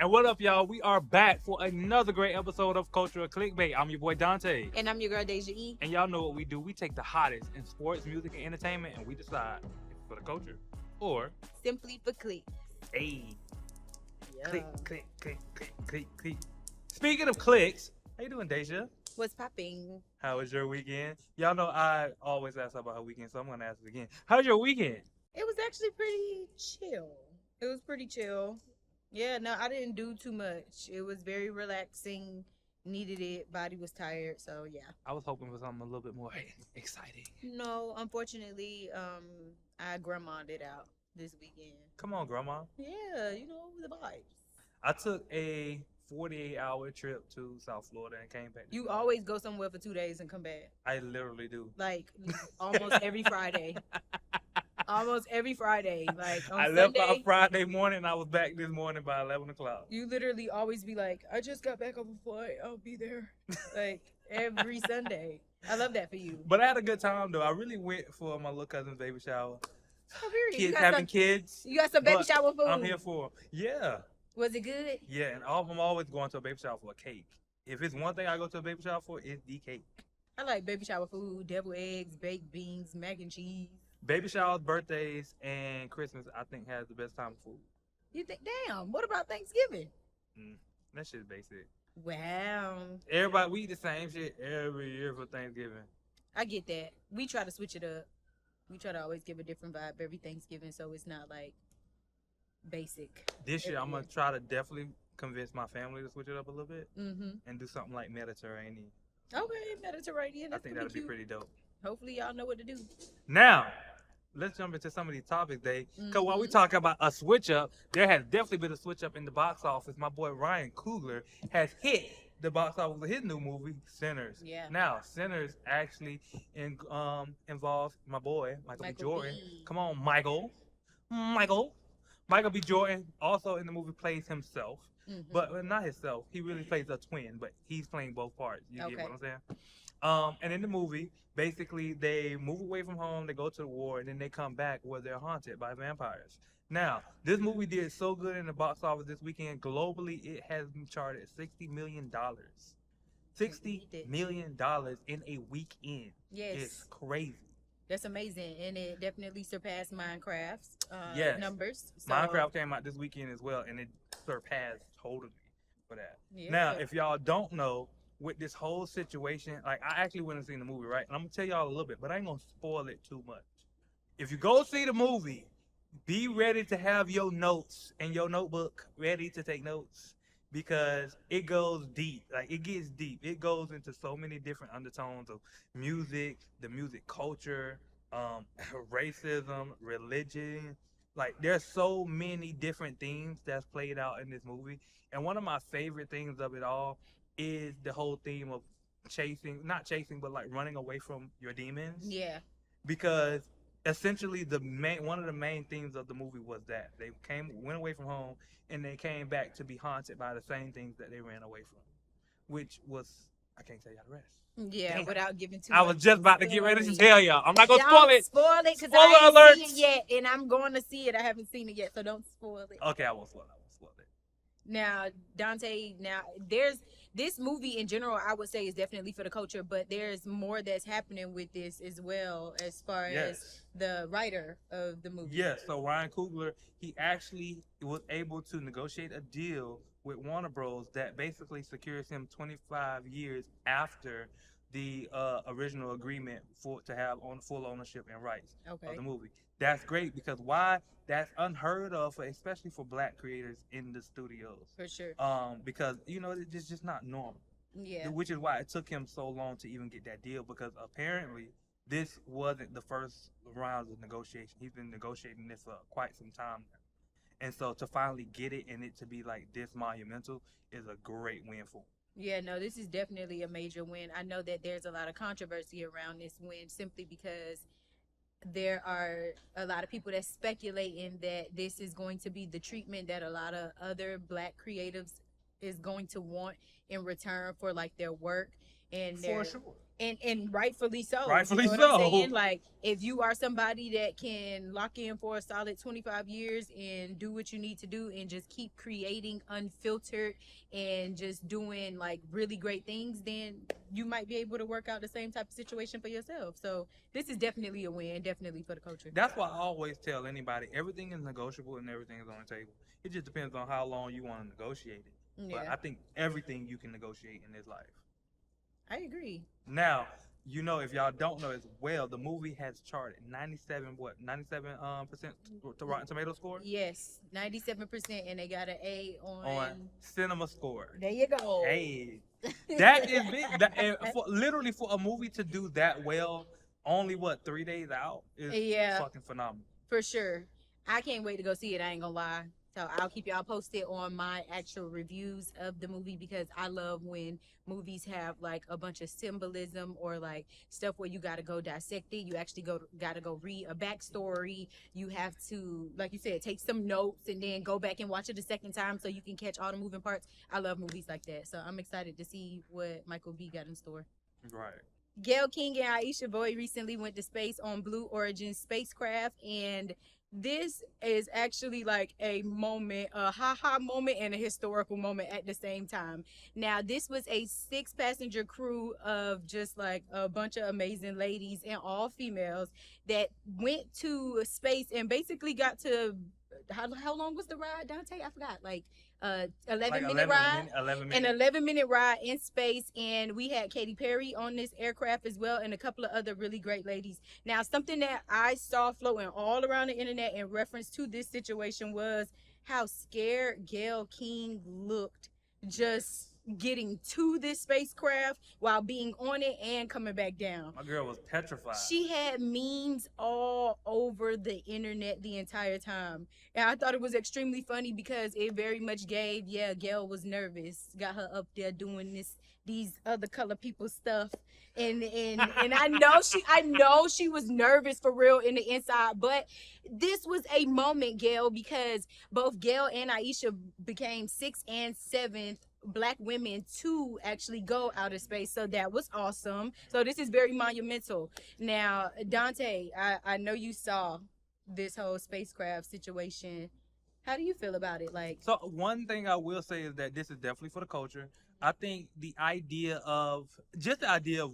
And what up, y'all? We are back for another great episode of Cultural Clickbait. I'm your boy Dante. And I'm your girl Doechii. And y'all know what we do. We take the hottest in sports, music, and entertainment, and we decide if it's for the culture or simply for clicks. hey, Yeah. click. Speaking of clicks, how you doing, Deja? What's popping? How was your weekend? Y'all know I always ask about her weekend, so I'm gonna ask it again. How's your weekend? It was actually pretty chill. It was pretty chill. Yeah, no, I didn't do too much. It was very relaxing. Needed it. Body was tired, so yeah. I was hoping for something a little bit more exciting. No, unfortunately, I grandma'd it out this weekend. Come on, Grandma. Yeah, you know the vibes. I took a 48-hour trip to South Florida and came back. You always go somewhere for 2 days and come back. I literally do. Like almost every Friday. Almost every Friday. Like on I left Sunday, on Friday morning. I was back this morning by 11 o'clock. you literally always be like, I just got back off a flight. I'll be there. Like every Sunday. I love that for you. But I had a good time though. I really went for my little cousin's baby shower. Oh, period. Kids having kids. You got some baby but shower food. I'm here for 'em. Yeah. Was it good? Yeah, and I'm always going to a baby shower for a cake. If it's one thing I go to a baby shower for, it's the cake. I like baby shower food, deviled eggs, baked beans, mac and cheese. Baby showers, birthdays, and Christmas, I think, has the best time of food. You think, damn, what about Thanksgiving? That shit's basic. Wow. Everybody, we eat the same shit every year for Thanksgiving. I get that. We try to switch it up. We try to always give a different vibe every Thanksgiving, so it's not like basic. This year, I'm going to try to definitely convince my family to switch it up a little bit Mm-hmm. and do something like Mediterranean. Okay, Mediterranean. I think that'd be pretty dope. Hopefully, y'all know what to do. Now, let's jump into some of these topics, Dave. Because while we talk about a switch up, there has definitely been a switch up in the box office. My boy Ryan Coogler has hit the box office with his new movie, Sinners. Yeah. Now, Sinners actually involves my boy, Michael B. Jordan. B. Come on, Michael B. Jordan also in the movie plays himself. Mm-hmm. But not himself. He really plays a twin, but he's playing both parts. You get what I'm saying? And in the movie, basically, they move away from home, they go to the war, and then they come back where they're haunted by vampires. Now, this movie did so good in the box office this weekend. Globally, it has been charted $60 million. $60 million in a weekend. Yes. It's crazy. That's amazing, and it definitely surpassed Minecraft's numbers. So, Minecraft came out this weekend as well, and it surpassed totally for that. Yeah. Now, if y'all don't know, with this whole situation, like I actually went and seen the movie, right? And I'm gonna tell y'all a little bit, but I ain't gonna spoil it too much. If you go see the movie, be ready to have your notes and your notebook ready to take notes because it goes deep. Like it gets deep. It goes into so many different undertones of music, the music culture, racism, religion. Like there's so many different themes that's played out in this movie. And one of my favorite things of it all is the whole theme of not chasing, but like running away from your demons. Yeah. Because essentially one of the main themes of the movie was that they went away from home and they came back to be haunted by the same things that they ran away from, which was I can't tell y'all the rest. Yeah, Damn. without giving too I much. was just about to get ready to spoiling. tell y'all. I'm not gonna Don't spoil it. Spoil it because Spoiler I haven't alert. seen it yet, and I'm going to see it. I haven't seen it yet, so don't spoil it. Okay, I won't spoil it. Now, Dante, this movie in general, I would say is definitely for the culture, but there's more that's happening with this as well as far as the writer of the movie. Yes, so Ryan Coogler, he actually was able to negotiate a deal with Warner Bros. That basically secures him 25 years after the original agreement to have full ownership and rights of the movie. That's great because why? That's unheard of, especially for Black creators in the studios. For sure. Because it's just not normal. Yeah. Which is why it took him so long to even get that deal because apparently this wasn't the first round of negotiation. He's been negotiating this for quite some time now. And so to finally get it and it to be like this monumental is a great win for him. Yeah, no, this is definitely a major win. I know that there's a lot of controversy around this win simply because there are a lot of people that's speculating that this is going to be the treatment that a lot of other Black creatives is going to want in return for like their work and For sure. And rightfully so. Rightfully you know what so. I'm saying? Like, if you are somebody that can lock in for a solid 25 years and do what you need to do and just keep creating unfiltered and just doing like really great things, then you might be able to work out the same type of situation for yourself. So this is definitely a win, definitely for the culture. That's why I always tell anybody, everything is negotiable and everything is on the table. It just depends on how long you want to negotiate it. But Yeah, I think everything you can negotiate in this life. I agree. Now, you know, if y'all don't know as well, the movie has charted 97% to Rotten Tomato score Yes, 97%, and they got an A on Cinema Score. There you go. Hey, that is big. Literally for a movie to do that well, only 3 days out is fucking phenomenal. For sure. I can't wait to go see it. I ain't gonna lie. So I'll keep y'all posted on my actual reviews of the movie, because I love when movies have like a bunch of symbolism or like stuff where you gotta go dissect it. You actually gotta go read a backstory. You have to, like you said, take some notes and then go back and watch it a second time so you can catch all the moving parts. I love movies like that. So I'm excited to see what Michael B got in store. Right. Gayle King and Aisha Bowe recently went to space on Blue Origin spacecraft, and this is actually like a moment, a ha-ha moment and a historical moment at the same time. Now, this was a 6-passenger crew of just like a bunch of amazing ladies and all females that went to space and basically got to, how long was the ride, Dante? I forgot, like 11-minute ride. 11 minutes. An 11-minute ride in space, and we had Katy Perry on this aircraft as well, and a couple of other really great ladies. Now, something that I saw floating all around the internet in reference to this situation was how scared Gayle King looked just getting to this spacecraft while being on it and coming back down. My girl was petrified. She had memes all over the internet the entire time. And I thought it was extremely funny because it very much gave, Gayle was nervous. Got her up there doing these other color people stuff. And I know she was nervous for real in the inside, but this was a moment, Gayle, because both Gayle and Aisha became 6th and 7th Black women to actually go out of space. So that was awesome. So this is very monumental. Now, Dante, I know you saw this whole spacecraft situation. How do you feel about it? Like, so one thing I will say is that this is definitely for the culture. I think the idea of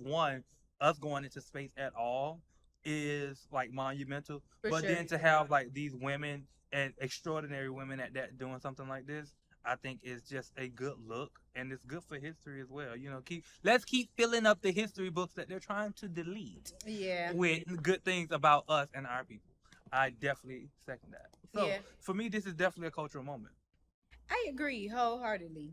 one, us going into space at all is like monumental. But sure. Then to have like these women and extraordinary women at that doing something like this, I think it's just a good look, and it's good for history as well. You know, let's keep filling up the history books that they're trying to delete. Yeah. With good things about us and our people. I definitely second that. So for me, this is definitely a cultural moment. I agree wholeheartedly.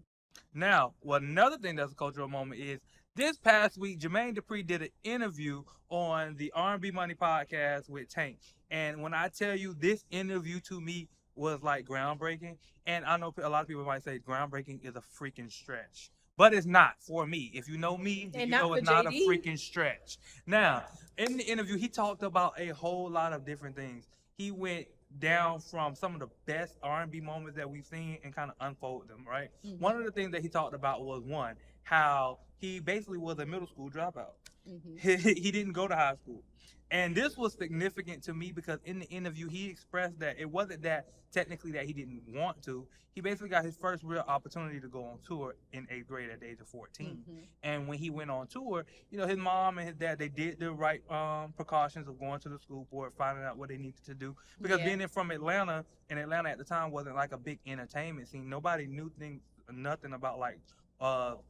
Now, another thing that's a cultural moment is this past week, Jermaine Dupri did an interview on the R&B Money podcast with Tank. And when I tell you, this interview to me was like groundbreaking. And I know a lot of people might say groundbreaking is a freaking stretch. But it's not for me. If you know me, you know it's not a freaking stretch. Now, in the interview, he talked about a whole lot of different things. He went down from some of the best R&B moments that we've seen and kind of unfold them, right? Mm-hmm. One of the things that he talked about was, one, how he basically was a middle school dropout. Mm-hmm. He didn't go to high school. And this was significant to me because in the interview, he expressed that it wasn't that technically that he didn't want to. He basically got his first real opportunity to go on tour in 8th grade at the age of 14. Mm-hmm. And when he went on tour, you know, his mom and his dad, they did the right precautions of going to the school board, finding out what they needed to do. Because being from Atlanta, and Atlanta at the time wasn't like a big entertainment scene. Nobody knew nothing about like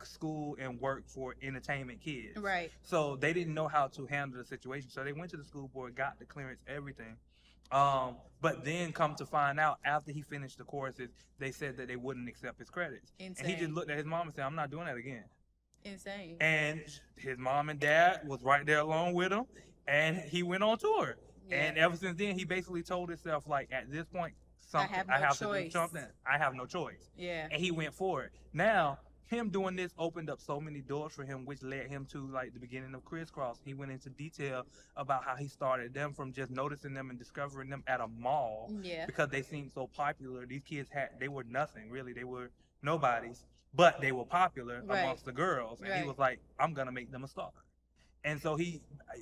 school and work for entertainment kids. Right. So they didn't know how to handle the situation. So they went to the school board, got the clearance, everything. But then come to find out after he finished the courses, they said that they wouldn't accept his credits. Insane. And he just looked at his mom and said, I'm not doing that again. Insane. And his mom and dad was right there along with him, and he went on tour. Yeah. And ever since then, he basically told himself, like, at this point, I have to do something. I have no choice. Yeah. And he went for it. Now, him doing this opened up so many doors for him, which led him to like the beginning of Crisscross. He went into detail about how he started them from just noticing them and discovering them at a mall because they seemed so popular. These kids they were nothing really. They were nobodies, but they were popular amongst the girls. And he was like, I'm gonna make them a star. And so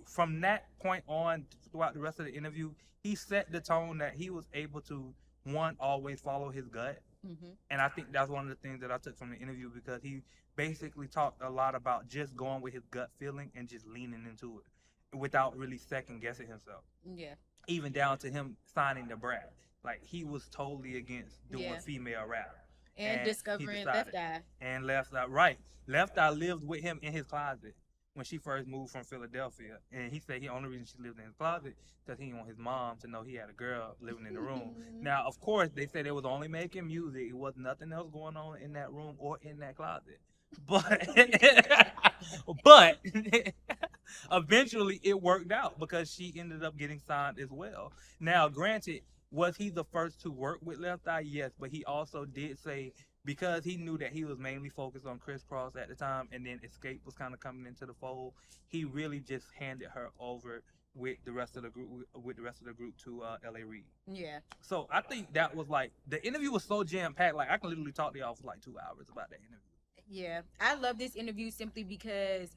from that point on throughout the rest of the interview, he set the tone that he was able to, one, always follow his gut. Mm-hmm. And I think that's one of the things that I took from the interview, because he basically talked a lot about just going with his gut feeling and just leaning into it without really second guessing himself. Yeah. Even down to him signing the Brat. Like, he was totally against doing female rap. And discovering Left Eye. And Left Eye, right. Left Eye lived with him in his closet when she first moved from Philadelphia. And he said the only reason she lived in his closet because he didn't want his mom to know he had a girl living in the room. Now, of course, they said they was only making music. It was nothing else going on in that room or in that closet. But eventually it worked out because she ended up getting signed as well. Now, granted, was he the first to work with Left Eye? Yes, but he also did say, because he knew that he was mainly focused on Crisscross at the time, and then Escape was kind of coming into the fold, he really just handed her over with the rest of the group to L.A. Reid. Yeah. So I think that was like, the interview was so jam packed. Like, I can literally talk to y'all for like 2 hours about that interview. Yeah, I love this interview simply because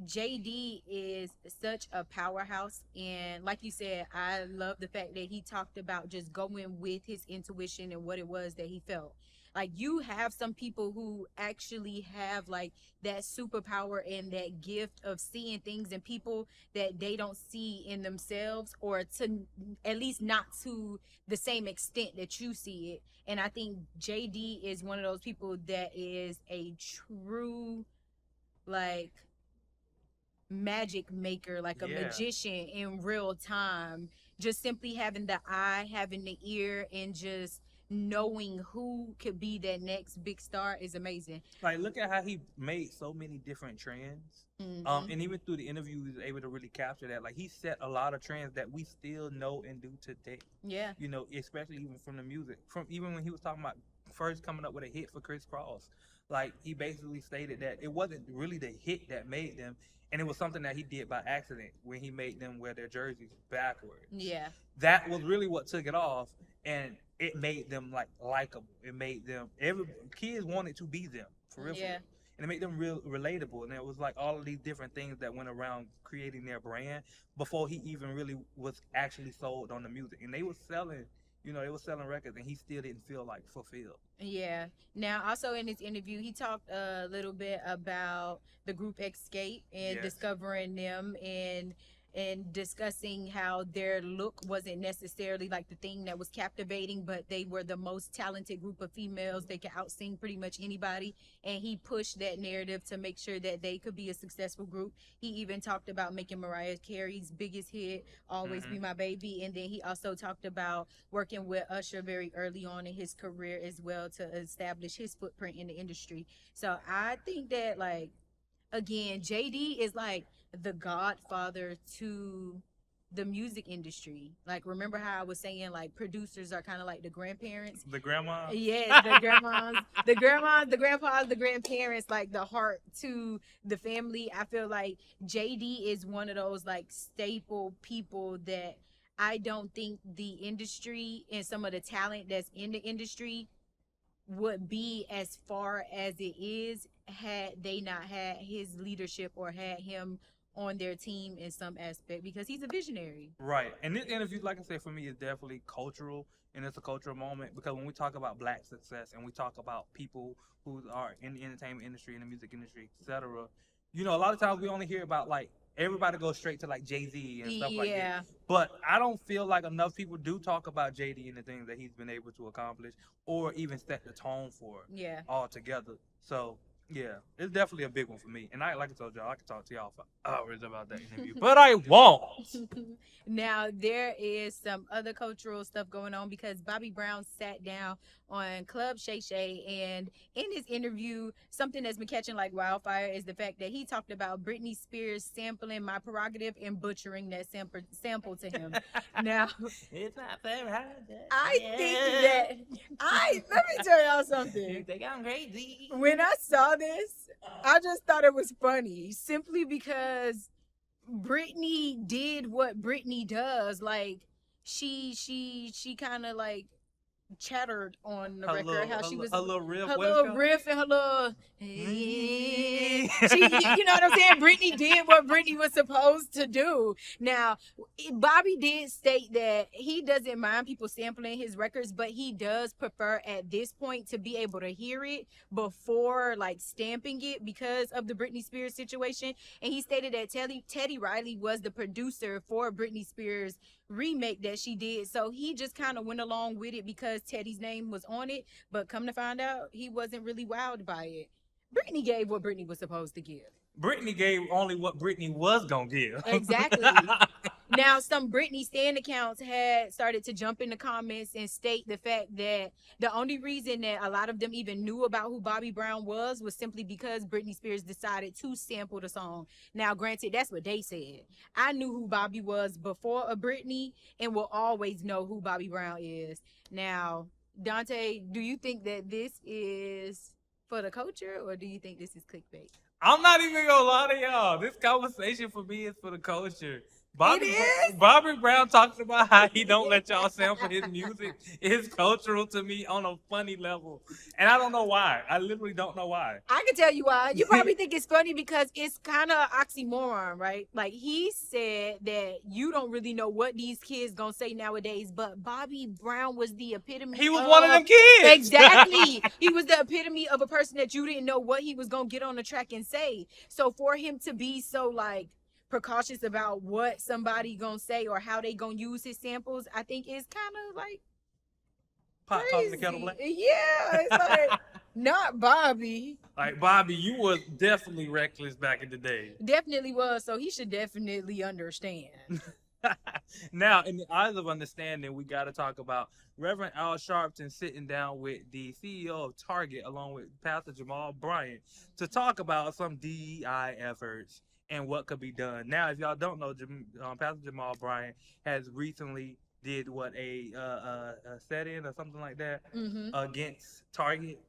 JD is such a powerhouse, and like you said, I love the fact that he talked about just going with his intuition and what it was that he felt. Like, you have some people who actually have like that superpower and that gift of seeing things in people that they don't see in themselves, or to at least not to the same extent that you see it. And I think JD is one of those people that is a true like magic maker, like a magician in real time. Just simply having the eye, having the ear, and just knowing who could be that next big star is amazing. Like, look at how he made so many different trends. Mm-hmm. And even through the interview, he was able to really capture that. Like, he set a lot of trends that we still know and do today. Yeah. You know, especially even from the music. From even when he was talking about first coming up with a hit for Crisscross. Like, he basically stated that it wasn't really the hit that made them, and it was something that he did by accident when he made them wear their jerseys backwards. Yeah. That was really what took it off, and it made them like likable. It made them, kids wanted to be them, for real. Yeah. And it made them real relatable. And it was like all of these different things that went around creating their brand before he even really was actually sold on the music. And they were selling, they were selling records, and he still didn't feel like fulfilled. Yeah. Now, also in this interview, he talked a little bit about the group Escape and discovering them, and discussing how their look wasn't necessarily like the thing that was captivating, but they were the most talented group of females. They could outsing pretty much anybody, and he pushed that narrative to make sure that they could be a successful group. He even talked about making Mariah Carey's biggest hit, Always Be My Baby, and then he also talked about working with Usher very early on in his career as well to establish his footprint in the industry. So I think that, like, again, JD is like the godfather to the music industry. Like, remember how I was saying, like, producers are kind of like the grandparents? The grandma? Yes, the grandmas, the grandpas, the grandparents, like the heart to the family. I feel like JD is one of those like staple people that I don't think the industry and some of the talent that's in the industry would be as far as it is had they not had his leadership or had him on their team in some aspect, because he's a visionary. Right. And this interview, like I said, for me is definitely cultural, and it's a cultural moment, because when we talk about black success and we talk about people who are in the entertainment industry, in the music industry, etc., a lot of times we only hear about, like, everybody goes straight to like Jay-Z and stuff like that. But I don't feel like enough people do talk about JD and the things that he's been able to accomplish, or even set the tone for altogether. So yeah, it's definitely a big one for me. And like I told y'all, I could talk to y'all for hours about that interview, but I won't. Now, there is some other cultural stuff going on, because Bobby Brown sat down on Club Shay Shay, and in his interview, something that's been catching like wildfire is the fact that he talked about Britney Spears sampling My Prerogative and butchering that sample to him. Now, it's not fair. I think that let me tell y'all something. You think I'm crazy? When I saw this, I just thought it was funny, simply because Britney did what Britney does. Like, she kind of like chattered on the record, how she was her little riff, and her little Britney. You know what I'm saying? Britney did what Britney was supposed to do. Now, Bobby did state that he doesn't mind people sampling his records, but he does prefer at this point to be able to hear it before like stamping it because of the Britney Spears situation. And he stated that Teddy Riley was the producer for Britney Spears' remake that she did. So he just kind of went along with it because Teddy's name was on it. But come to find out, he wasn't really wowed by it. Britney gave what Britney was supposed to give. Britney gave only what Britney was gonna give. Exactly. Now, some Britney stan accounts had started to jump in the comments and state the fact that the only reason that a lot of them even knew about who Bobby Brown was simply because Britney Spears decided to sample the song. Now, granted, that's what they said. I knew who Bobby was before a Britney and will always know who Bobby Brown is. Now, Dante, do you think that this is for the culture or do you think this is clickbait? I'm not even gonna lie to y'all. This conversation for me is for the culture. Bobby Brown talks about how he don't let y'all sample his music. It's cultural to me on a funny level. And I don't know why. I literally don't know why. I can tell you why. You probably think it's funny because it's kind of oxymoron, right? Like he said that you don't really know what these kids gonna say nowadays, but Bobby Brown was the epitome. He was one of them kids. Exactly. He was the epitome of a person that you didn't know what he was gonna get on the track and say. So for him to be so like precautious about what somebody gonna say or how they gonna use his samples, I think is kind of like Pot calling the kettle black. Yeah, it's like not Bobby. Like Bobby, you was definitely reckless back in the day. Definitely was, so he should definitely understand. Now, in the eyes of understanding, we got to talk about Reverend Al Sharpton sitting down with the CEO of Target along with Pastor Jamal Bryant to talk about some DEI efforts and what could be done. Now, if y'all don't know, Pastor Jamal Bryant has recently did a set-in or something like that against Target.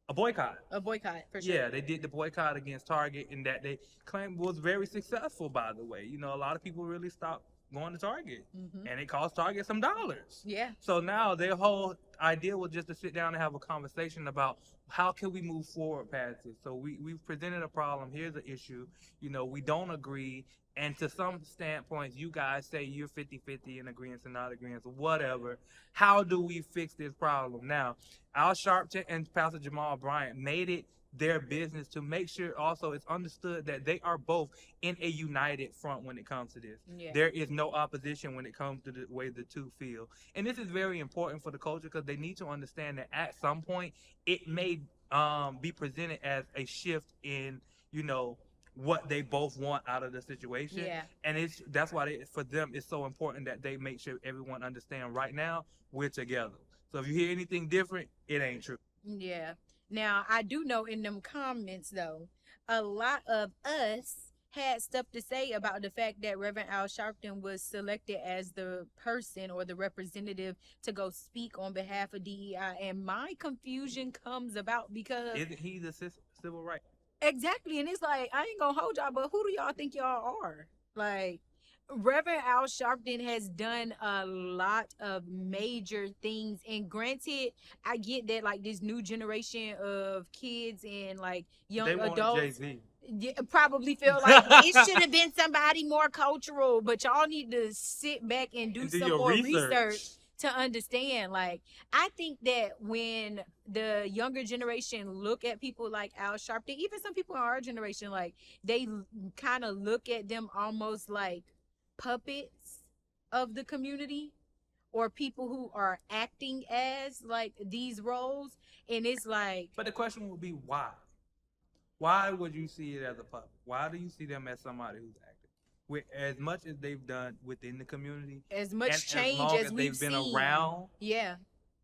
A boycott. A boycott, for sure. Yeah, they did the boycott against Target, and that they claimed was very successful, by the way. You know, a lot of people really stopped going to Target, and it cost Target some dollars. Yeah. So now their whole idea was just to sit down and have a conversation about how can we move forward past this. So we've presented a problem. Here's the issue. You know, we don't agree. And to some standpoints, you guys say you're 50-50 in agreement and not agreement, or whatever. How do we fix this problem? Now, Al Sharpton and Pastor Jamal Bryant made it their business to make sure also it's understood that they are both in a united front when it comes to this. Yeah. There is no opposition when it comes to the way the two feel. And this is very important for the culture because they need to understand that at some point it may be presented as a shift in, you know, what they both want out of the situation. Yeah. And that's why for them it's so important that they make sure everyone understand right now we're together. So if you hear anything different, it ain't true. Yeah. Now, I do know in them comments, though, a lot of us had stuff to say about the fact that Reverend Al Sharpton was selected as the person or the representative to go speak on behalf of DEI. And my confusion comes about because... Isn't he the civil rights? Exactly. And it's like, I ain't gonna hold y'all, but who do y'all think y'all are? Like, Reverend Al Sharpton has done a lot of major things. And granted, I get that, like, this new generation of kids and, like, young adults Jay-Z. Probably feel like it should have been somebody more cultural. But y'all need to sit back and do some more research to understand. Like, I think that when the younger generation look at people like Al Sharpton, even some people in our generation, like, they kind of look at them almost like puppets of the community or people who are acting as like these roles. And it's like, but the question would be why would you see it as a puppet? Why do you see them as somebody who's acting with as much as they've done within the community, as much change as we've been around? Yeah.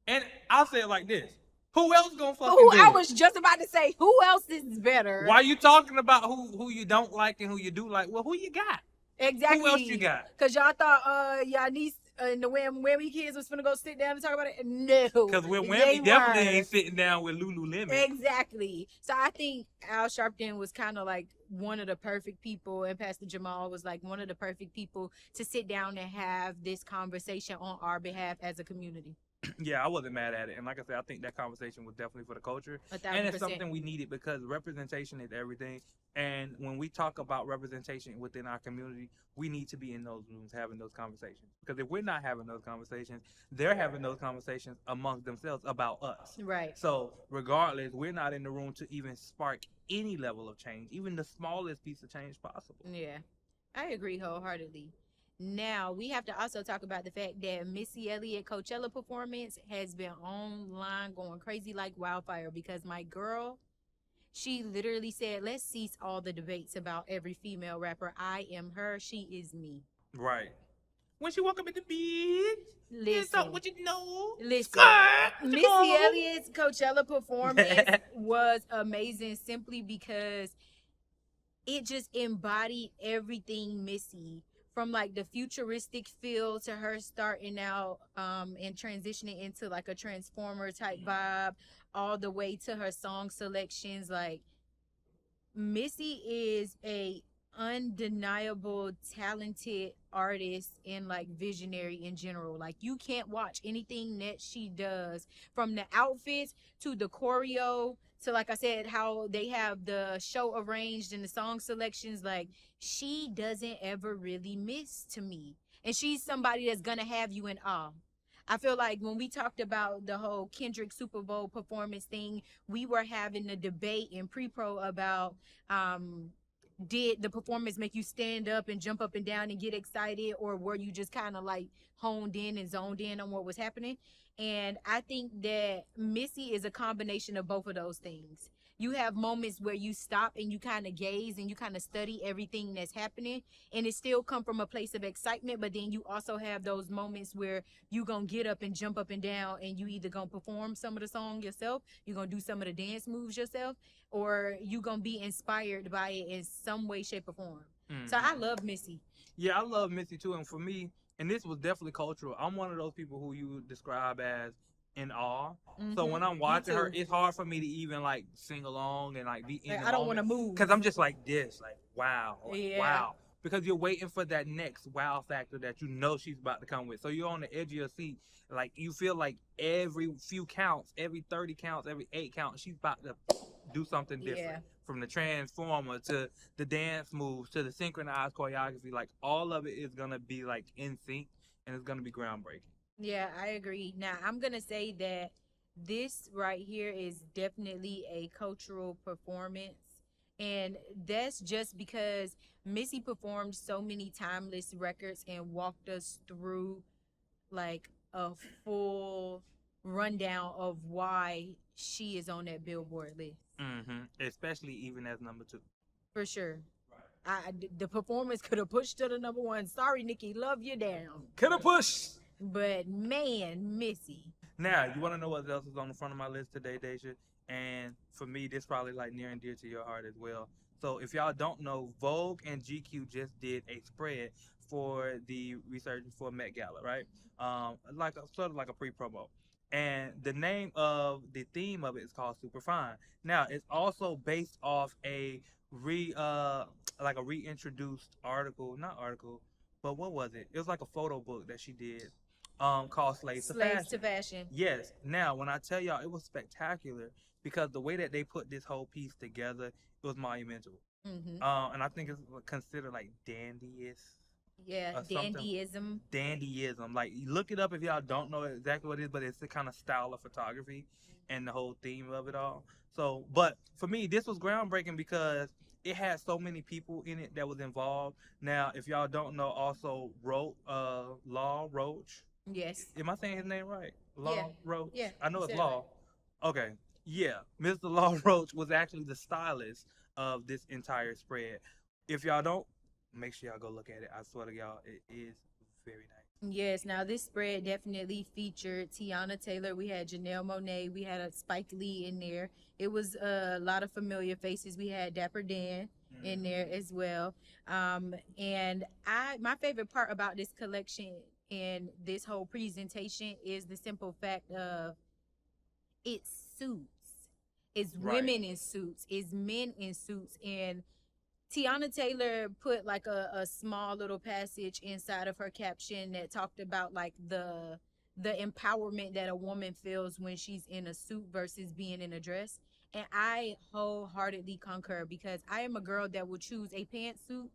And I'll say it like this: who else gonna fucking do I was just about to say, who else is better? Why you talking about who you don't like and who you do like? Well, who you got? Exactly. Who else you got? Because y'all thought y'all niece and the Whammy kids was finna go sit down and talk about it. No. Because Whammy definitely ain't sitting down with Lululemon. Exactly. So I think Al Sharpton was kind of like one of the perfect people, and Pastor Jamal was like one of the perfect people to sit down and have this conversation on our behalf as a community. Yeah, I wasn't mad at it. And like I said, I think that conversation was definitely for the culture. And it's 1,000%. something we needed because representation is everything. And when we talk about representation within our community, we need to be in those rooms having those conversations. Because if we're not having those conversations, they're having those conversations amongst themselves about us. Right. So regardless, we're not in the room to even spark any level of change, even the smallest piece of change possible. Yeah, I agree wholeheartedly. Now we have to also talk about the fact that Missy Elliott Coachella performance has been online going crazy like wildfire because my girl, she literally said, "Let's cease all the debates about every female rapper. I am her. She is me." Right. When she woke up in the bed, Listen, what you know. listen. Skirt, what you Missy know? Elliott's Coachella performance was amazing simply because it just embodied everything Missy, from like the futuristic feel to her starting out and transitioning into like a transformer type vibe, all the way to her song selections. Like, Missy is a undeniable talented artist and like visionary in general. Like, you can't watch anything that she does, from the outfits to the choreo to, like I said, how they have the show arranged and the song selections. Like, she doesn't ever really miss to me, and she's somebody that's gonna have you in awe. I feel like when we talked about the whole Kendrick Super Bowl performance thing, we were having a debate in pre-pro about did the performance make you stand up and jump up and down and get excited, or were you just kind of like honed in and zoned in on what was happening? And I think that Missy is a combination of both of those things. You have moments where you stop and you kind of gaze and you kind of study everything that's happening, and it still come from a place of excitement. But then you also have those moments where you gonna get up and jump up and down, and you either gonna perform some of the song yourself, you gonna do some of the dance moves yourself, or you gonna be inspired by it in some way, shape, or form. So I love Missy. Yeah, I love Missy too. And for me, and this was definitely cultural, I'm one of those people who you would describe as in awe. So when I'm watching her, it's hard for me to even like sing along and like be in Like, the I don't want to moment. move. Because I'm just like this, like wow, Yeah. wow. Because you're waiting for that next wow factor that you know she's about to come with. So you're on the edge of your seat. Like, you feel like every few counts, every 30 counts, every 8 counts, she's about to do something different. Yeah. From the transformer to the dance moves to the synchronized choreography, like all of it is gonna be like in sync, and it's gonna be groundbreaking. Yeah, I agree. Now, I'm going to say that this right here is definitely a cultural performance. And that's just because Missy performed so many timeless records and walked us through like a full rundown of why she is on that Billboard list. Especially even as number 2. For sure. The performance could have pushed to the number 1. Sorry, Nikki, love you down. Could have pushed. But man, Missy. Now, you want to know what else is on the front of my list today, Doechii? And for me, this probably like near and dear to your heart as well. So if y'all don't know, Vogue and GQ just did a spread for the research for Met Gala, right? Sort of like a pre-promo. And the name of the theme of it is called Super Fine. Now, it's also based off a reintroduced article, but what was it? It was like a photo book that she did. Called Slaves to Fashion. Yes. Now, when I tell y'all, it was spectacular because the way that they put this whole piece together, it was monumental. And I think it's considered like dandyist. Yeah, dandyism. Dandyism. Like, look it up if y'all don't know exactly what it is, but it's the kind of style of photography and the whole theme of it all. So, but for me, this was groundbreaking because it had so many people in it that was involved. Now, if y'all don't know, also Law Roach. Yes. Am I saying his name right? Roach? Yeah. I know it's Law. Right. Okay. Yeah. Mr. Law Roach was actually the stylist of this entire spread. If y'all don't, make sure y'all go look at it. I swear to y'all, it is very nice. Yes. Now, this spread definitely featured Tiana Taylor. We had Janelle Monáe. We had a Spike Lee in there. It was a lot of familiar faces. We had Dapper Dan in there as well. And my favorite part about this collection and this whole presentation is the simple fact of it's suits. It's women in suits. It's men in suits. And Tiana Taylor put like a small little passage inside of her caption that talked about like the the empowerment that a woman feels when she's in a suit versus being in a dress. And I wholeheartedly concur, because I am a girl that will choose a pantsuit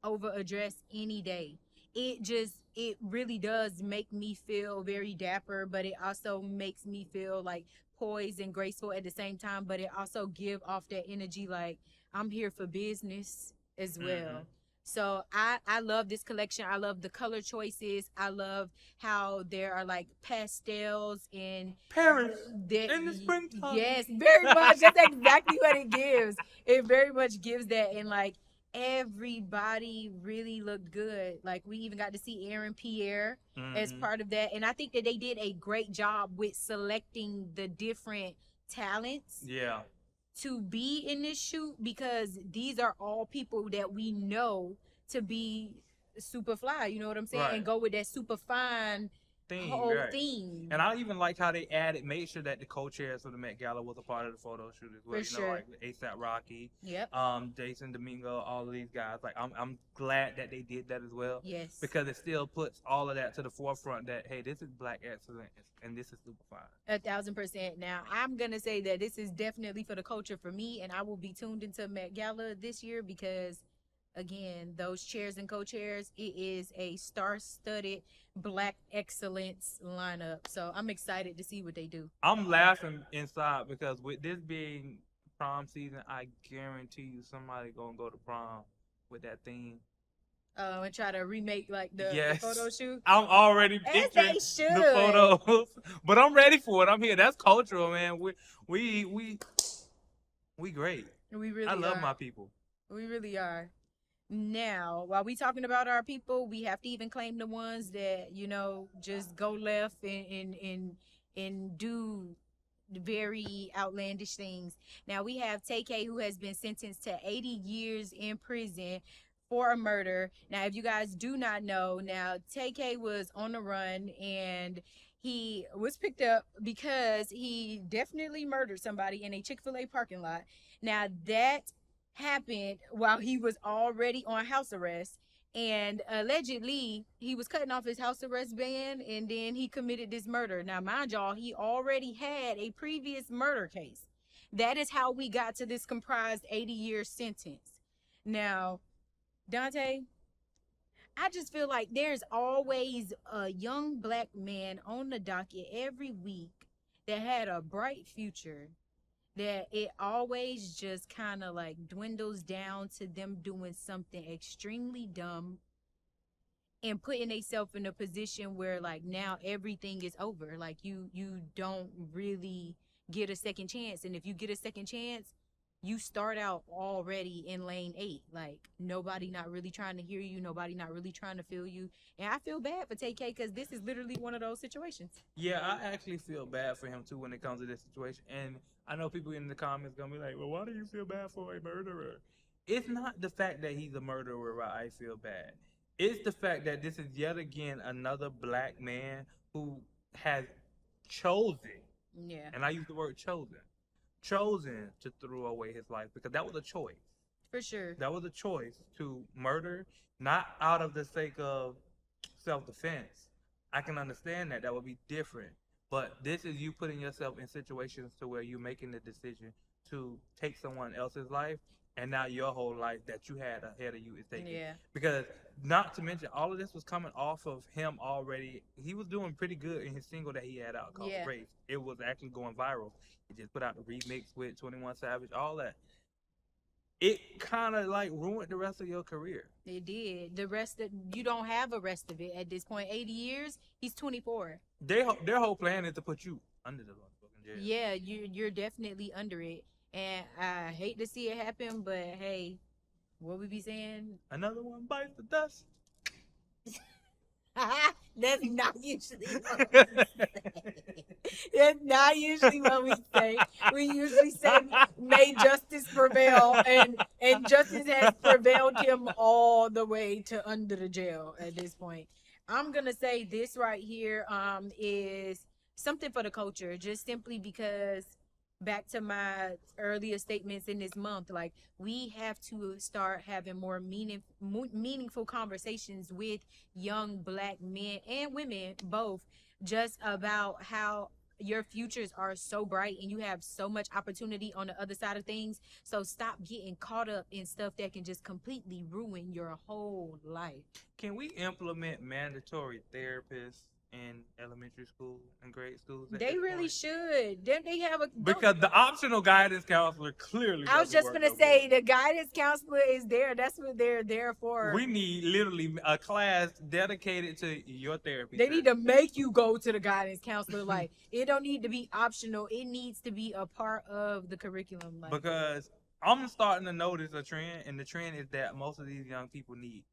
over a dress any day. It really does make me feel very dapper, but it also makes me feel like poised and graceful at the same time, but it also give off that energy like I'm here for business as well. So I love this collection. I love the color choices. I love how there are like pastels and Paris that, in the springtime. yes, very much. That's exactly what it gives. It very much gives that, and like everybody really looked good. Like we even got to see Aaron Pierre as part of that, and I think that they did a great job with selecting the different talents. Yeah. To be in this shoot, because these are all people that we know to be super fly, you know what I'm saying? Right. And go with that super fine whole theme. And I even like how they made sure that the co-chairs for the Met Gala was a part of the photo shoot as well. For sure. Like ASAP Rocky, Yep. Jason Domingo, all of these guys. Like I'm glad that they did that as well. Yes. Because it still puts all of that to the forefront that, hey, this is Black excellence and this is super fine. 1,000%. Now, I'm going to say that this is definitely for the culture for me, and I will be tuned into Met Gala this year because, again, those chairs and co-chairs, it is a star-studded Black excellence lineup. So I'm excited to see what they do. I'm laughing inside because with this being prom season, I guarantee you somebody going to go to prom with that theme. And try to remake like the photo shoot. I'm already picturing the photos, but I'm ready for it. I'm here. That's cultural, man. We great. We really. I love my people. We really are. Now, while we talking about our people, we have to even claim the ones that just go left and do very outlandish things. Now we have Tay-K, who has been sentenced to 80 years in prison for a murder. Now, if you guys do not know, now Tay-K was on the run and he was picked up because he definitely murdered somebody in a Chick-fil-A parking lot. Now, that happened while he was already on house arrest, and allegedly he was cutting off his house arrest ban, and then he committed this murder. Now, mind y'all, he already had a previous murder case. That is how we got to this comprised 80-year sentence. Now, Dante, I just feel like there's always a young Black man on the docket every week that had a bright future, that it always just kind of like dwindles down to them doing something extremely dumb and putting themselves in a position where like now everything is over. Like you don't really get a second chance. And if you get a second chance, you start out already in lane 8. Like nobody not really trying to hear you, nobody not really trying to feel you. And I feel bad for Tay-K because this is literally one of those situations. Yeah, I actually feel bad for him too when it comes to this situation. And I know people in the comments gonna be like, well, why do you feel bad for a murderer? It's not the fact that he's a murderer why I feel bad. It's the fact that this is yet again another Black man who has chosen, and I use the word chosen to throw away his life, because that was a choice. For sure. That was a choice to murder, not out of the sake of self-defense. I can understand that. That would be different. But this is you putting yourself in situations to where you're making the decision to take someone else's life, and now your whole life that you had ahead of you is taken. Yeah. Because not to mention, all of this was coming off of him already. He was doing pretty good in his single that he had out called Race. It was actually going viral. He just put out the remix with 21 Savage, all that. It kind of like ruined the rest of your career. It did. The rest of you don't have a rest of it at this point. 80 years, he's 24. Their whole plan is to put you under the motherfucking jail. Yeah, you're definitely under it. And I hate to see it happen, but hey, what we be saying? Another one bites the dust. That's not usually what we say. That's not usually what we say. We usually say, may justice prevail, and justice has prevailed him all the way to under the jail at this point. I'm gonna say this right here is something for the culture, just simply because, back to my earlier statements in this month, like we have to start having more meaningful conversations with young Black men and women both just about how your futures are so bright and you have so much opportunity on the other side of things. So stop getting caught up in stuff that can just completely ruin your whole life. Can we implement mandatory therapists in elementary school and grade schools? They really should. Then they have a because the optional guidance counselor clearly. I was just gonna say the guidance counselor is there. That's what they're there for. We need literally a class dedicated to your therapy. They need to make you go to the guidance counselor. Like it don't need to be optional. It needs to be a part of the curriculum. Like, because I'm starting to notice a trend, and the trend is that most of these young people need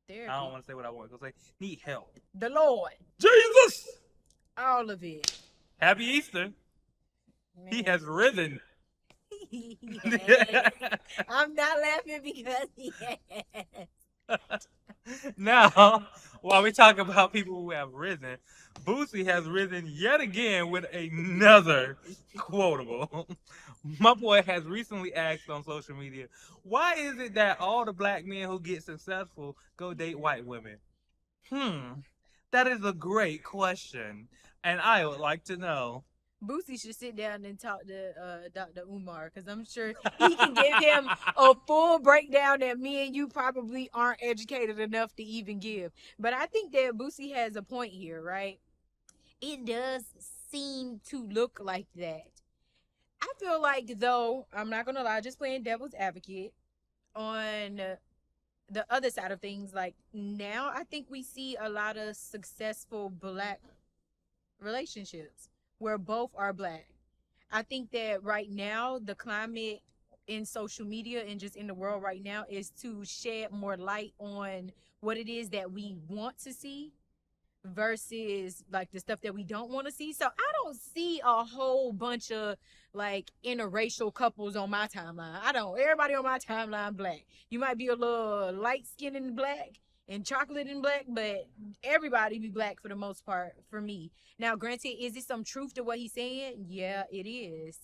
therapy. I don't want to say what I want to say. Need help. The Lord. Jesus. All of it. Happy Easter. Man. He has risen. I'm not laughing because he has. Now, while we talk about people who have risen, Boosie has risen yet again with another quotable. My boy has recently asked on social media, why is it that all the black men who get successful go date white women? That is a great question, and I would like to know. Boosie should sit down and talk to Dr. Umar, because I'm sure he can give him a full breakdown that me and you probably aren't educated enough to even give. But I think that Boosie has a point here, right? It does seem to look like that. I feel like, though, I'm not going to lie, just playing devil's advocate, on the other side of things, like now I think we see a lot of successful black relationships where both are black. I think that right now the climate in social media and just in the world right now is to shed more light on what it is that we want to see versus like the stuff that we don't want to see. So I don't see a whole bunch of like interracial couples on my timeline. I don't. Everybody on my timeline black. You might be a little light skinned and black and chocolate and black, but everybody be black for the most part for me. Now, granted, is it some truth to what he's saying? Yeah, it is.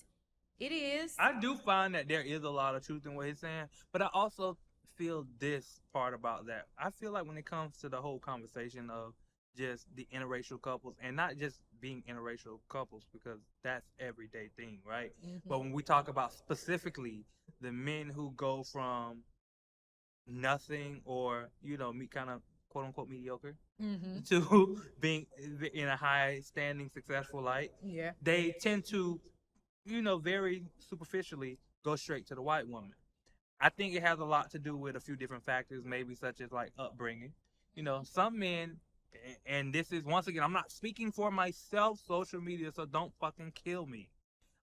It is. I do find that there is a lot of truth in what he's saying, but I also feel this part about that. I feel like when it comes to the whole conversation of just the interracial couples, and not just being interracial couples, because that's everyday thing, right? Mm-hmm. But when we talk about specifically the men who go from nothing or, you know, kind of quote unquote mediocre to being in a high standing successful light, they tend to, you know, very superficially go straight to the white woman. I think it has a lot to do with a few different factors, maybe such as like upbringing. You know, some men, and this is, once again, I'm not speaking for myself, social media, so don't fucking kill me.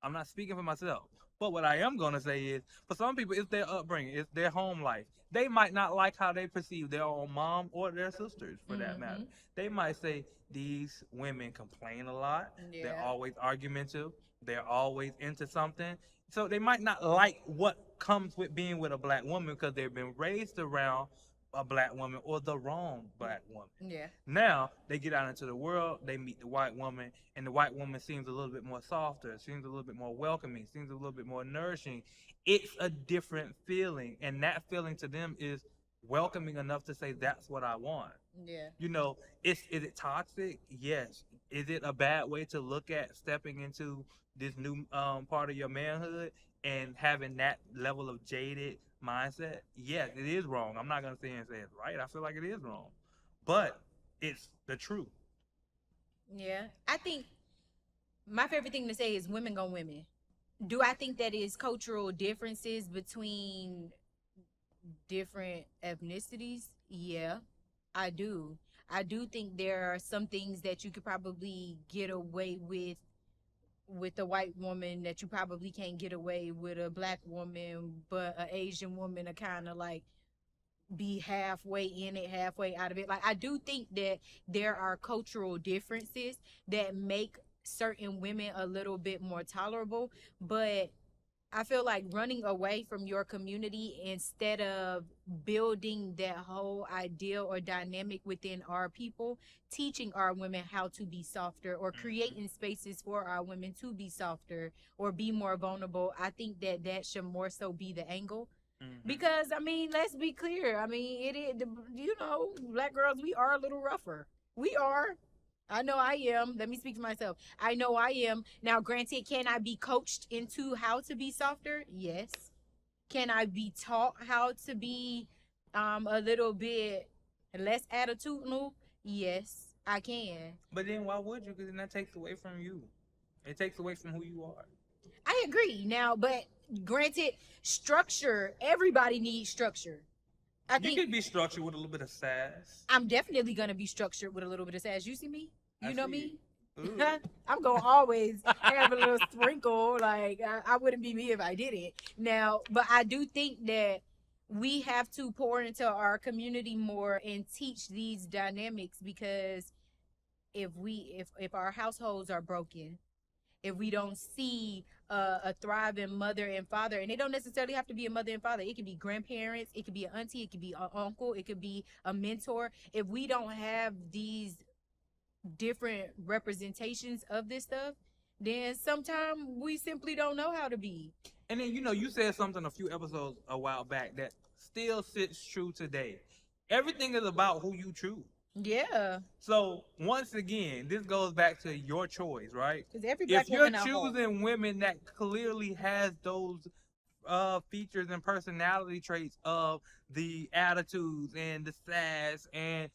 I'm not speaking for myself. But what I am going to say is, for some people, it's their upbringing, it's their home life. They might not like how they perceive their own mom or their sisters, for that matter. They might say, these women complain a lot. Yeah. They're always argumentative. They're always into something. So they might not like what comes with being with a black woman because they've been raised around a black woman or the wrong black woman. Yeah. Now they get out into the world, they meet the white woman, and the white woman seems a little bit more softer, seems a little bit more welcoming, seems a little bit more nourishing. It's a different feeling, and that feeling to them is welcoming enough to say that's what I want. Yeah. You know, is it toxic? Yes. Is it a bad way to look at stepping into this new part of your manhood and having that level of jaded mindset? Yes, it is wrong. I'm not going to say and say it's right. I feel like it is wrong. But it's the truth. Yeah. I think my favorite thing to say is women go women. Do I think that is cultural differences between different ethnicities? Yeah, I do. I do think there are some things that you could probably get away with a white woman that you probably can't get away with a black woman, but an Asian woman to kind of like be halfway in it, halfway out of it. Like, I do think that there are cultural differences that make certain women a little bit more tolerable, but I feel like running away from your community instead of building that whole ideal or dynamic within our people, teaching our women how to be softer or creating spaces for our women to be softer or be more vulnerable, I think that that should more so be the angle. Because, I mean, let's be clear. I mean, it is, you know, black girls, we are a little rougher. We are. I know I am. Let me speak for myself. I know I am. Now, granted, can I be coached into how to be softer? Yes. Can I be taught how to be a little bit less attitudinal? Yes, I can. But then why would you? Because then that takes away from you. It takes away from who you are. I agree. Now, but granted, structure, everybody needs structure. I You think could be structured with a little bit of sass. I'm definitely going to be structured with a little bit of sass. You see me? You I know see me? Ooh. I'm gonna always have a little sprinkle. Like I wouldn't be me if I didn't. Now, but I do think that we have to pour into our community more and teach these dynamics, because if our households are broken, if we don't see a thriving mother and father, and they don't necessarily have to be a mother and father, it could be grandparents, it could be an auntie, it could be an uncle, it could be a mentor. If we don't have these different representations of this stuff, then sometimes we simply don't know how to be. And then, you said something a few episodes a while back that still sits true today. Everything is about who you choose. Yeah. So, once again, this goes back to your choice, right? Because every black If you're woman out here- choosing women that clearly has those features and personality traits of the attitudes and the sass and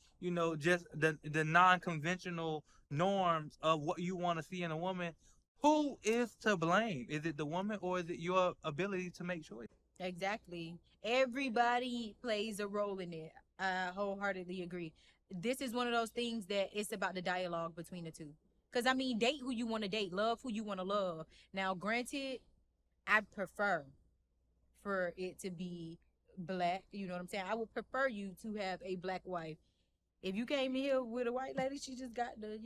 just the non-conventional norms of what you want to see in a woman, who is to blame? Is it the woman, or is it your ability to make choices? Exactly. Everybody plays a role in it. I wholeheartedly agree. This is one of those things that it's about the dialogue between the two. Because, I mean, date who you want to date. Love who you want to love. Now, granted, I prefer for it to be black. You know what I'm saying? I would prefer you to have a black wife. If you came in here with a white lady, she just got to,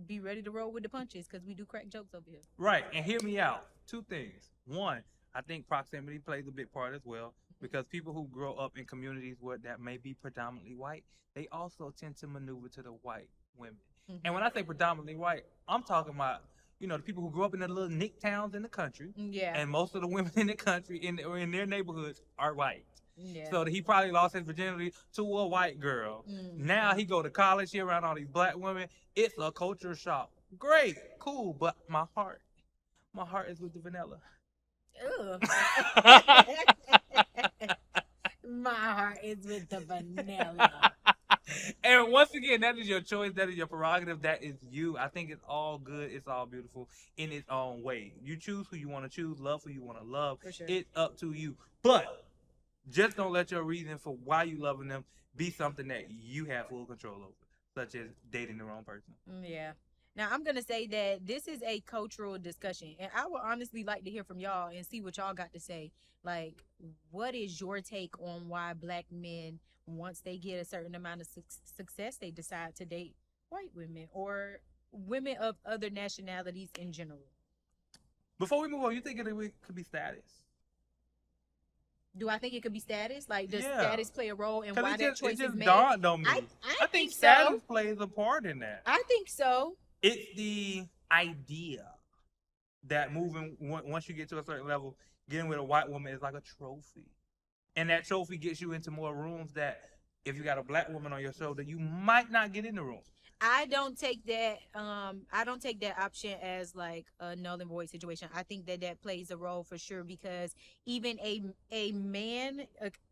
be ready to roll with the punches, because we do crack jokes over here. Right, and hear me out. Two things. One, I think proximity plays a big part as well, because people who grow up in communities where that may be predominantly white, they also tend to maneuver to the white women. Mhm. And when I say predominantly white, I'm talking about the people who grew up in the little nick towns in the country, Yeah. and most of the women in the country or in their neighborhoods are white. Yeah. So he probably lost his virginity to a white girl. Now he go to college here around all these black women. It's a culture shock. Great, cool, but my heart is with the vanilla. Ugh. My heart is with the vanilla. And once again, that is your choice. That is your prerogative. That is you. I think it's all good. It's all beautiful in its own way. You choose who you want to choose. Love who you want to love. For sure. It's up to you. But just don't let your reason for why you loving them be something that you have full control over, such as dating the wrong person. Yeah. Now, I'm going to say that this is a cultural discussion, and I would honestly like to hear from y'all and see what y'all got to say. Like, what is your take on why black men, once they get a certain amount of success, they decide to date white women or women of other nationalities in general? Before we move on, you think it could be status? Do I think it could be status? Like, does Yeah. status play a role in why that choice it just is made? dawned on me. I think so. status plays a part in that. I think so. It's the idea that moving once you get to a certain level, getting with a white woman is like a trophy, and that trophy gets you into more rooms that if you got a black woman on your shoulder, you might not get in the room. I don't take that. I don't take that option as like a null and void situation. I think that plays a role for sure, because even a man,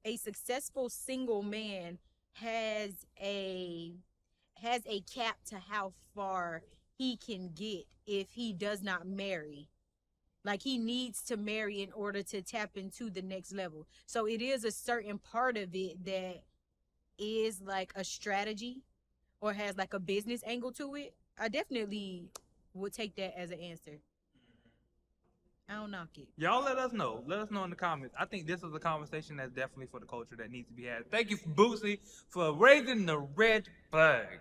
a successful single man, has a cap to how far he can get if he does not marry. Like, he needs to marry in order to tap into the next level. So it is a certain part of it that is like a strategy or has like a business angle to it. I definitely would take that as an answer. I don't knock it. Y'all let us know. Let us know in the comments. I think this is a conversation that's definitely for the culture that needs to be had. Thank you, Boosie, for raising the red flag.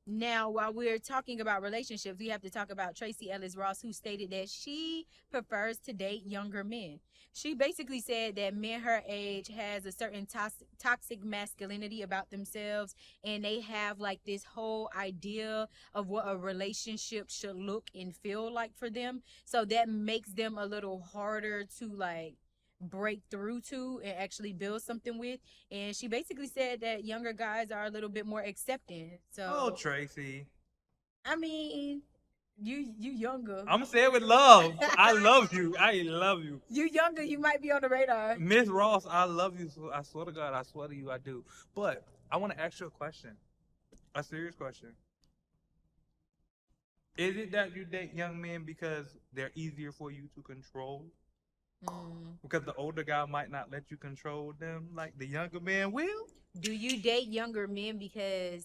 Now, while we're talking about relationships, we have to talk about Tracee Ellis Ross, who stated that she prefers to date younger men. She basically said that men her age has a certain toxic masculinity about themselves, and they have like this whole idea of what a relationship should look and feel like for them. So that makes them a little harder to like break through to and actually build something with. And she basically said that younger guys are a little bit more accepting. So Oh, Tracee. I mean, you younger. I'm saying with love. I love you. I love you. You younger, you might be on the radar. Miss Ross, I love you. I swear to God, I swear to you, I do. But I want to ask you a question. A serious question. Is it that you date young men because they're easier for you to control? Because the older guy might not let you control them like the younger man will? Do you date younger men because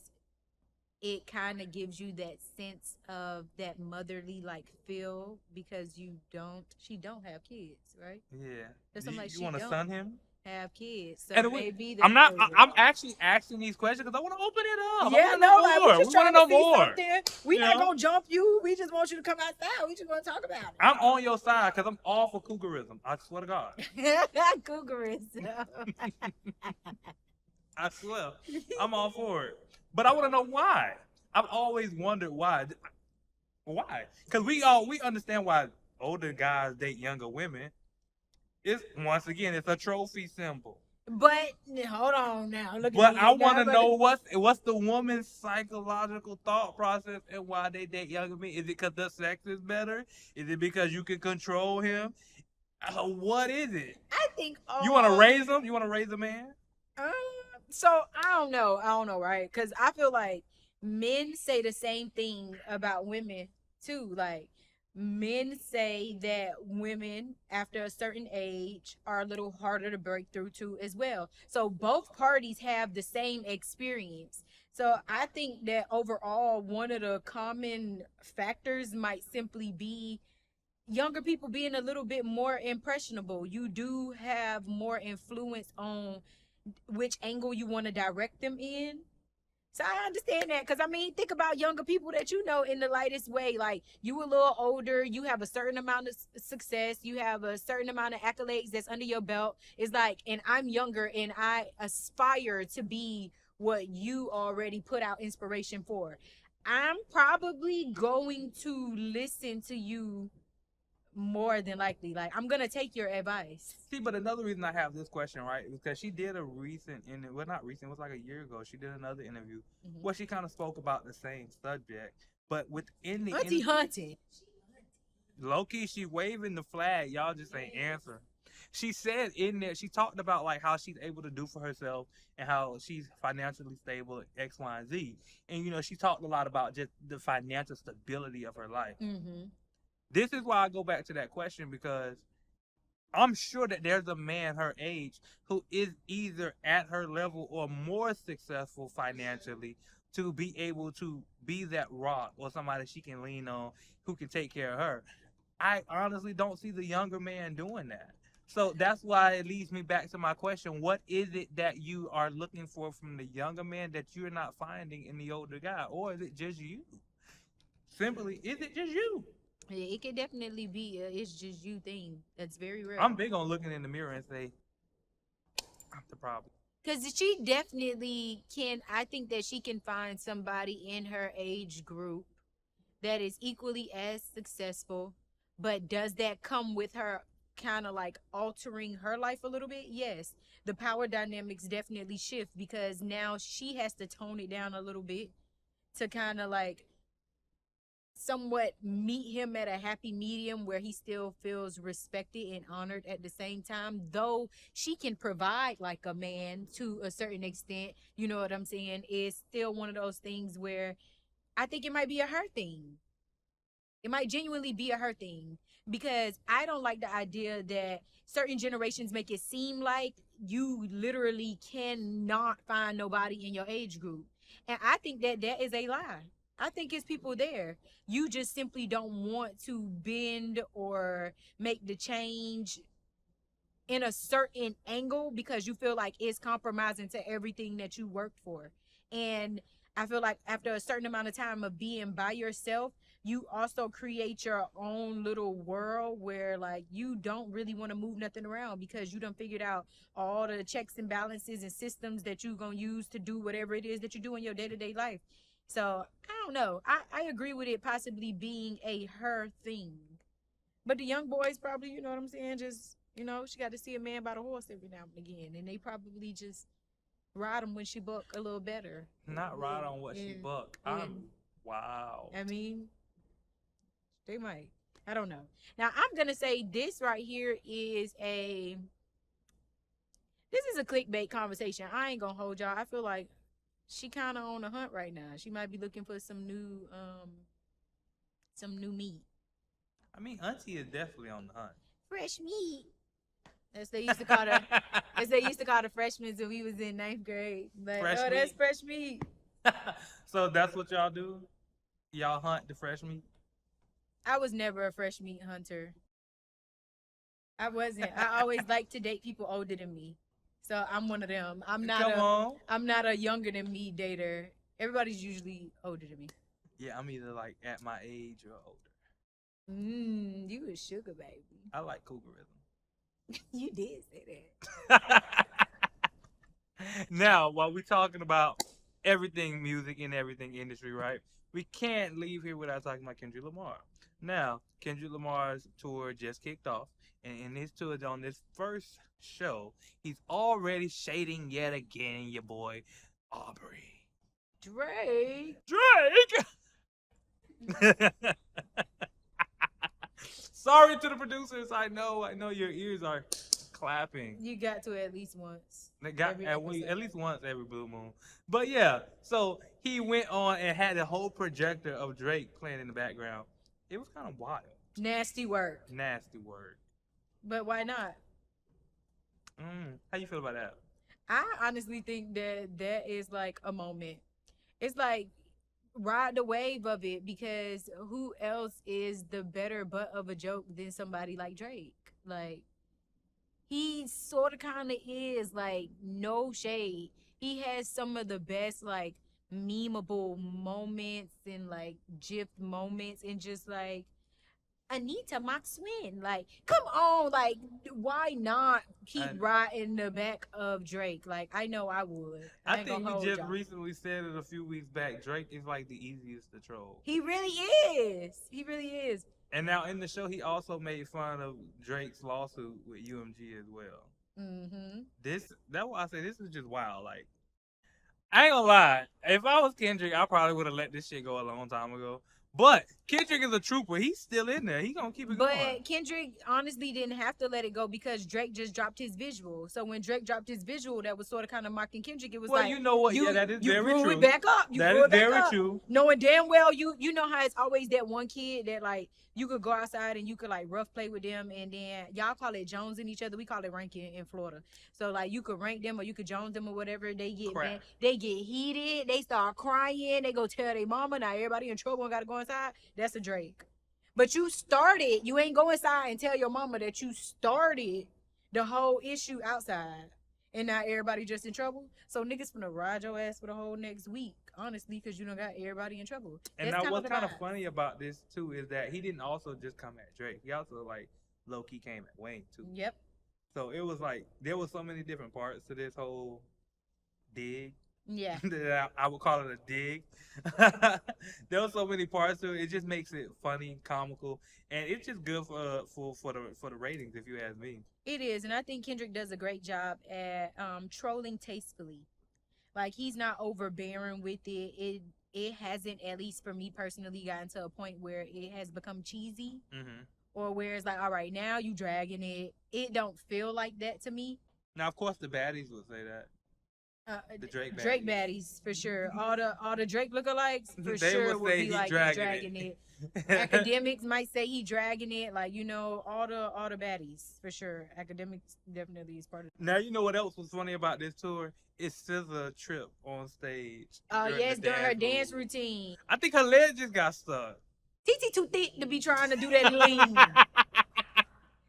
it kind of gives you that sense of that motherly like feel because she don't have kids, right? Yeah. That's something like You she want to don't son him? have kids. So And maybe I'm actually asking these questions because I want to open it up. Yeah, no, like we just trying to know see more. something. We not gonna jump you. We just want you to come outside. We just want to talk about it. I'm on your side because I'm all for cougarism. I swear to God. Cougarism. I swear. I'm all for it. But I want to know why. I've always wondered why. Why? Because we understand why older guys date younger women. It's once again, it's a trophy symbol. But hold on now. Look. But I want to know what's the woman's psychological thought process and why they date younger men. Is it because the sex is better? Is it because you can control him? What is it? I think you want to raise him. You want to raise a man? So I don't know, right? Because I feel like men say the same thing about women too. Like men say that women after a certain age are a little harder to break through to as well. So both parties have the same experience. So I think that overall one of the common factors might simply be younger people being a little bit more impressionable. You do have more influence on which angle you want to direct them in. So I understand that because, I mean, think about younger people that you know in the lightest way. Like, you a little older, you have a certain amount of success, you have a certain amount of accolades that's under your belt. It's like, and I'm younger and I aspire to be what you already put out inspiration for. I'm probably going to listen to you more than likely. Like, I'm gonna take your advice. See, but another reason I have this question, right, is because she did a recent interview. Well, not recent, it was like a year ago. She did another interview where she kind of spoke about the same subject, but within the Hunty. Low-key, she waving the flag. Y'all just ain't answer. She said in there, she talked about like how she's able to do for herself and how she's financially stable, X, Y, and Z. And you know, she talked a lot about just the financial stability of her life. This is why I go back to that question, because I'm sure that there's a man her age who is either at her level or more successful financially to be able to be that rock or somebody she can lean on who can take care of her. I honestly don't see the younger man doing that. So that's why it leads me back to my question. What is it that you are looking for from the younger man that you're not finding in the older guy? Or is it just you? Simply, is it just you? Yeah, it could definitely be it's just you thing. That's very rare. I'm big on looking in the mirror and say, I'm the problem. Because she definitely can. I think that she can find somebody in her age group that is equally as successful. But does that come with her kind of like altering her life a little bit? Yes. The power dynamics definitely shift because now she has to tone it down a little bit to kind of like somewhat meet him at a happy medium where he still feels respected and honored at the same time, though she can provide like a man to a certain extent. You know what I'm saying? It's still one of those things where I think it might be a her thing. It might genuinely be a her thing because I don't like the idea that certain generations make it seem like you literally cannot find nobody in your age group. And I think that that is a lie. I think it's people there. You just simply don't want to bend or make the change in a certain angle because you feel like it's compromising to everything that you worked for. And I feel like after a certain amount of time of being by yourself, you also create your own little world where like you don't really want to move nothing around because you done figured out all the checks and balances and systems that you're going to use to do whatever it is that you do in your day-to-day life. So, I don't know. I agree with it possibly being a her thing. But the young boys probably, you know what I'm saying, just, you know, she got to see a man by the horse every now and again. And they probably just ride him when she buck a little better. Not ride on what she buck. Wow. I mean, they might. I don't know. Now I'm gonna say this right here is a clickbait conversation. I ain't gonna hold y'all. I feel like she kind of on a hunt right now. She might be looking for some new meat. I mean, Auntie is definitely on the hunt. Fresh meat. As they used to call the as they used to call the freshmen when we was in 9th grade. Like, Fresh oh, that's meat? fresh meat. So that's what y'all do? Y'all hunt the fresh meat? I was never a fresh meat hunter. I wasn't. I always liked to date people older than me. So I'm one of them. I'm not a younger than me dater. Everybody's usually older than me. Yeah, I'm either like at my age or older. You a sugar baby. I like cougarism. You did say that. Now, while we're talking about everything music and everything industry, right? We can't leave here without talking about Kendrick Lamar. Now, Kendrick Lamar's tour just kicked off, and in his tour, on this first show, he's already shading yet again your boy Aubrey. Drake. Sorry to the producers. I know your ears are clapping. You got to at least once. They got at least once every blue moon. But yeah, so he went on and had the whole projector of Drake playing in the background. It was kind of wild. Nasty work. Nasty word. But why not? How you feel about that? I honestly think that is like a moment. It's like ride the wave of it, because who else is the better butt of a joke than somebody like Drake? Like, he sort of kind of is, like, no shade. He has some of the best, like, memeable moments and, like, GIF moments, and just, like, Anita Maxwin. Like, come on. Like, why not keep riding the back of Drake? Like, I know I would. I think we just recently said it a few weeks back. Drake is, like, the easiest to troll. He really is. He really is. And now in the show, he also made fun of Drake's lawsuit with UMG as well. That's why I say this is just wild. Like, I ain't gonna lie. If I was Kendrick, I probably would have let this shit go a long time ago. But Kendrick is a trooper. He's still in there. He gonna keep it going. But Kendrick honestly didn't have to let it go, because Drake just dropped his visual. So when Drake dropped his visual, that was sort of kind of mocking Kendrick. It was well, you know what? Yeah, that is very true. You it back up. That is very true. Knowing damn well, you know how it's always that one kid that, like, you could go outside and you could, like, rough play with them, and then y'all call it jonesing each other. We call it ranking in Florida. So, like, you could rank them or you could jones them or whatever. They get mad. They get heated. They start crying. They go tell their mama. Now everybody in trouble and got to go inside. That's a Drake. But you started. You ain't go inside and tell your mama that you started the whole issue outside. And now everybody just in trouble. So niggas finna ride your ass for the whole next week, honestly, because you done got everybody in trouble. And now what's kind of funny about this, too, is that he didn't also just come at Drake. He also, like, low-key came at Wayne, too. Yep. So it was like, there was so many different parts to this whole dig. Yeah. I would call it a dig. There were so many parts to it. It just makes it funny, comical, and it's just good for the ratings, if you ask me. It is, and I think Kendrick does a great job at trolling tastefully. Like, he's not overbearing with it. It hasn't, at least for me personally, gotten to a point where it has become cheesy, or where it's like, all right, now you dragging it. It don't feel like that to me. Now, of course, the baddies would say that. The Drake baddies for sure. All the Drake lookalikes for sure would be like dragging it. Academics might say he dragging it, like, you know, all the baddies for sure. Academics definitely is part of it. Now, you know what else was funny about this tour? It's SZA trip on stage. Yes, during her dance routine. I think her leg just got stuck. TT too thick to be trying to do that lean.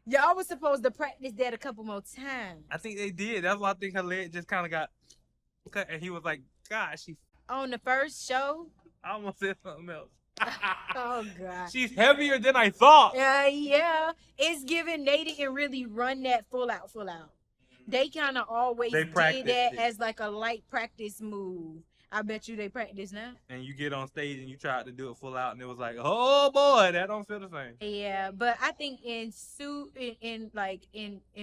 Y'all was supposed to practice that a couple more times. I think they did. That's why I think her leg just kind of got cut, and he was like, "God, she." On the first show. I almost said something else. Oh God. She's heavier than I thought. Yeah. It's given they didn't really run that full out. They kind of always did that as like a light practice move. I bet you they practice now. And you get on stage and you tried to do it full out, and it was like, oh boy, that don't feel the same. Yeah, but I think in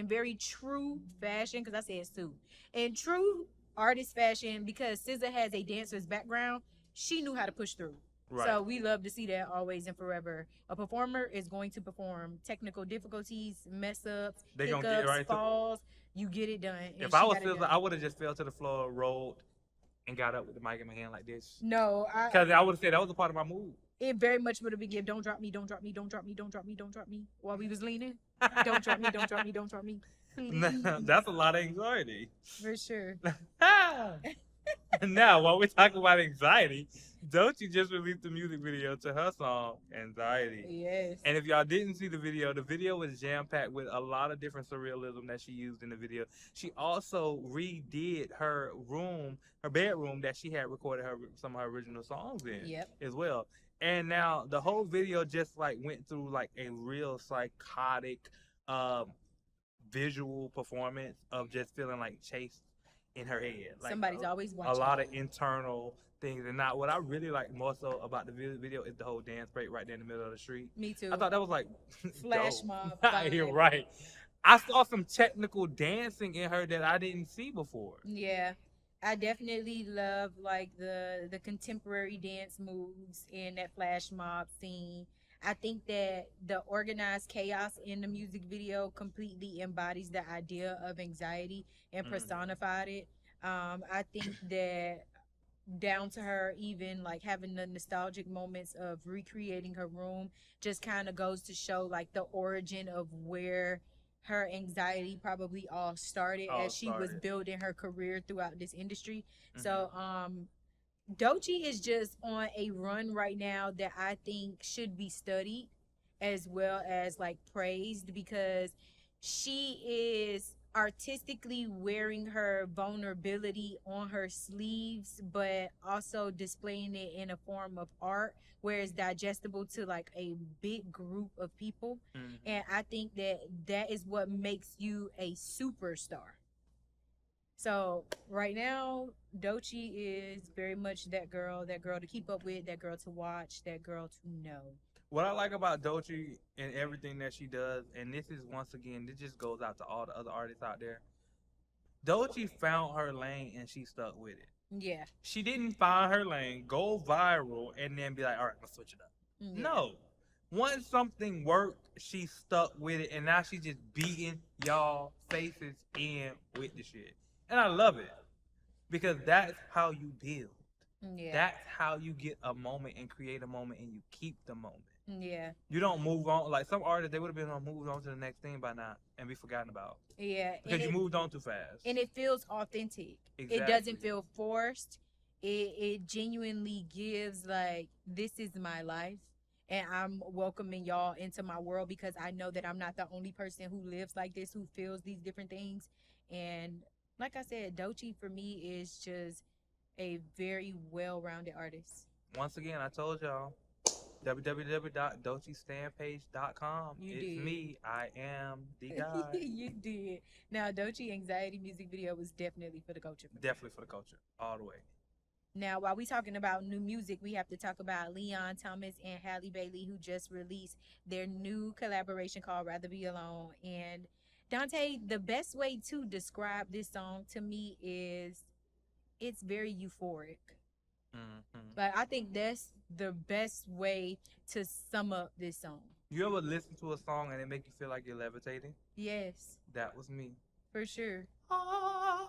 very true fashion, because I said suit, in true artist fashion, because SZA has a dancer's background, she knew how to push through. Right. So we love to see that always and forever. A performer is going to perform. Technical difficulties, mess ups, They gonna get hiccups, right to. falls. You get it done. And If I she was got it Phil, done. I would have just fell to the floor, rolled, and got up with the mic in my hand like this. No, Because I would have said that was a part of my move. it very much would have been give. Don't drop me. Don't drop me. Don't drop me. Don't drop me. Don't drop me. While we was leaning. Don't drop me. Don't drop me. Don't drop me. Please. That's a lot of anxiety. For sure. Now, while we're talking about anxiety, Doechii just released a music video to her song "Anxiety." Yes. And if y'all didn't see the video was jam-packed with a lot of different surrealism that she used in the video. She also redid her bedroom that she had recorded some of her original songs in as well. And now the whole video just like went through like a real psychotic visual performance of just feeling like chased in her head. Like somebody's always watching. A lot of internal things. And now what I really like more so about the video is the whole dance break right there in the middle of the street. Me too. I thought that was like flash mob. You're right. I saw some technical dancing in her that I didn't see before. Yeah. I definitely love like the contemporary dance moves in that flash mob scene. I think that the organized chaos in the music video completely embodies the idea of anxiety and personified it. I think that down to her even like having the nostalgic moments of recreating her room just kind of goes to show like the origin of where her anxiety probably all started as she was building her career throughout this industry. So Doechii is just on a run right now that I think should be studied as well as like praised, because she is artistically wearing her vulnerability on her sleeves, but also displaying it in a form of art where it's digestible to like a big group of people. And I think that that is what makes you a superstar. So right now, Doechii is very much that girl to keep up with, that girl to watch, that girl to know. What I like about Doechii and everything that she does, and this is once again, this just goes out to all the other artists out there. Doechii found her lane and she stuck with it. Yeah. She didn't find her lane, go viral, and then be like, all right, let's switch it up. Yeah. No. Once something worked, she stuck with it, and now she's just beating y'all faces in with the shit. And I love it, because that's how you build. Yeah. That's how you get a moment and create a moment and you keep the moment. Yeah. You don't move on. Like some artists, they would have been moved on to the next thing by now and be forgotten about. Yeah. Because you moved on too fast. And it feels authentic. Exactly. It doesn't feel forced. It genuinely gives like, this is my life. And I'm welcoming y'all into my world because I know that I'm not the only person who lives like this, who feels these different things. And like I said, Doechii for me is just a very well-rounded artist. Once again, I told y'all, www.doechiestandpage.com. It's me. I am the guy. You did. Now, Doechii Anxiety music video was definitely for the culture. Definitely for the culture, all the way. Now, while we talking about new music, we have to talk about Leon Thomas and Halle Bailey, who just released their new collaboration called Rather Be Alone. And Dante, the best way to describe this song to me is it's very euphoric. But I think that's the best way to sum up this song. You ever listen to a song and it make you feel like you're levitating? Yes. That was me. For sure.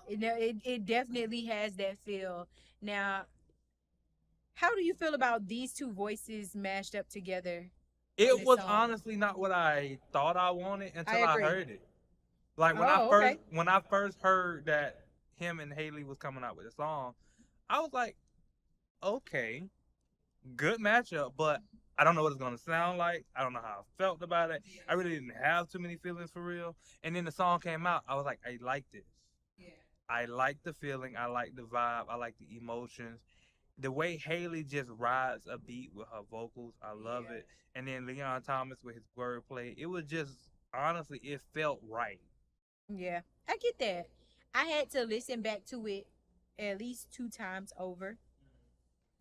It definitely has that feel. Now, how do you feel about these two voices mashed up together? It was honestly not what I thought I wanted until I heard it. Like when I first heard that him and Haley was coming out with a song, I was like, okay, good matchup, but I don't know what it's gonna sound like. I don't know how I felt about it. I really didn't have too many feelings for real. And then the song came out, I was like, I like this. Yeah. I like the feeling, I like the vibe, I like the emotions. The way Haley just rides a beat with her vocals, I love it. And then Leon Thomas with his wordplay, it was just, honestly, it felt right. Yeah, I get that. I had to listen back to it at least 2 times over.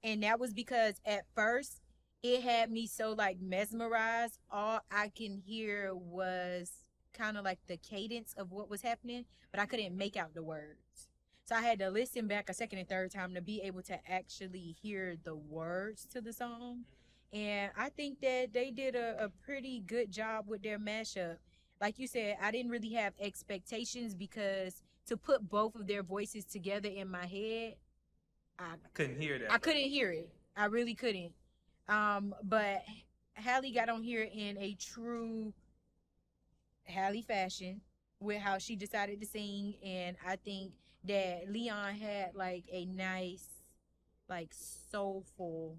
And that was because at first it had me so like mesmerized. All I can hear was kind of like the cadence of what was happening, but I couldn't make out the words. So I had to listen back a second and third time to be able to actually hear the words to the song. And I think that they did a pretty good job with their mashup. Like you said, I didn't really have expectations because to put both of their voices together in my head, I Couldn't hear that. I couldn't hear it. I really couldn't. But Halle got on here in a true Halle fashion with how she decided to sing, and I think that Leon had like a nice, like soulful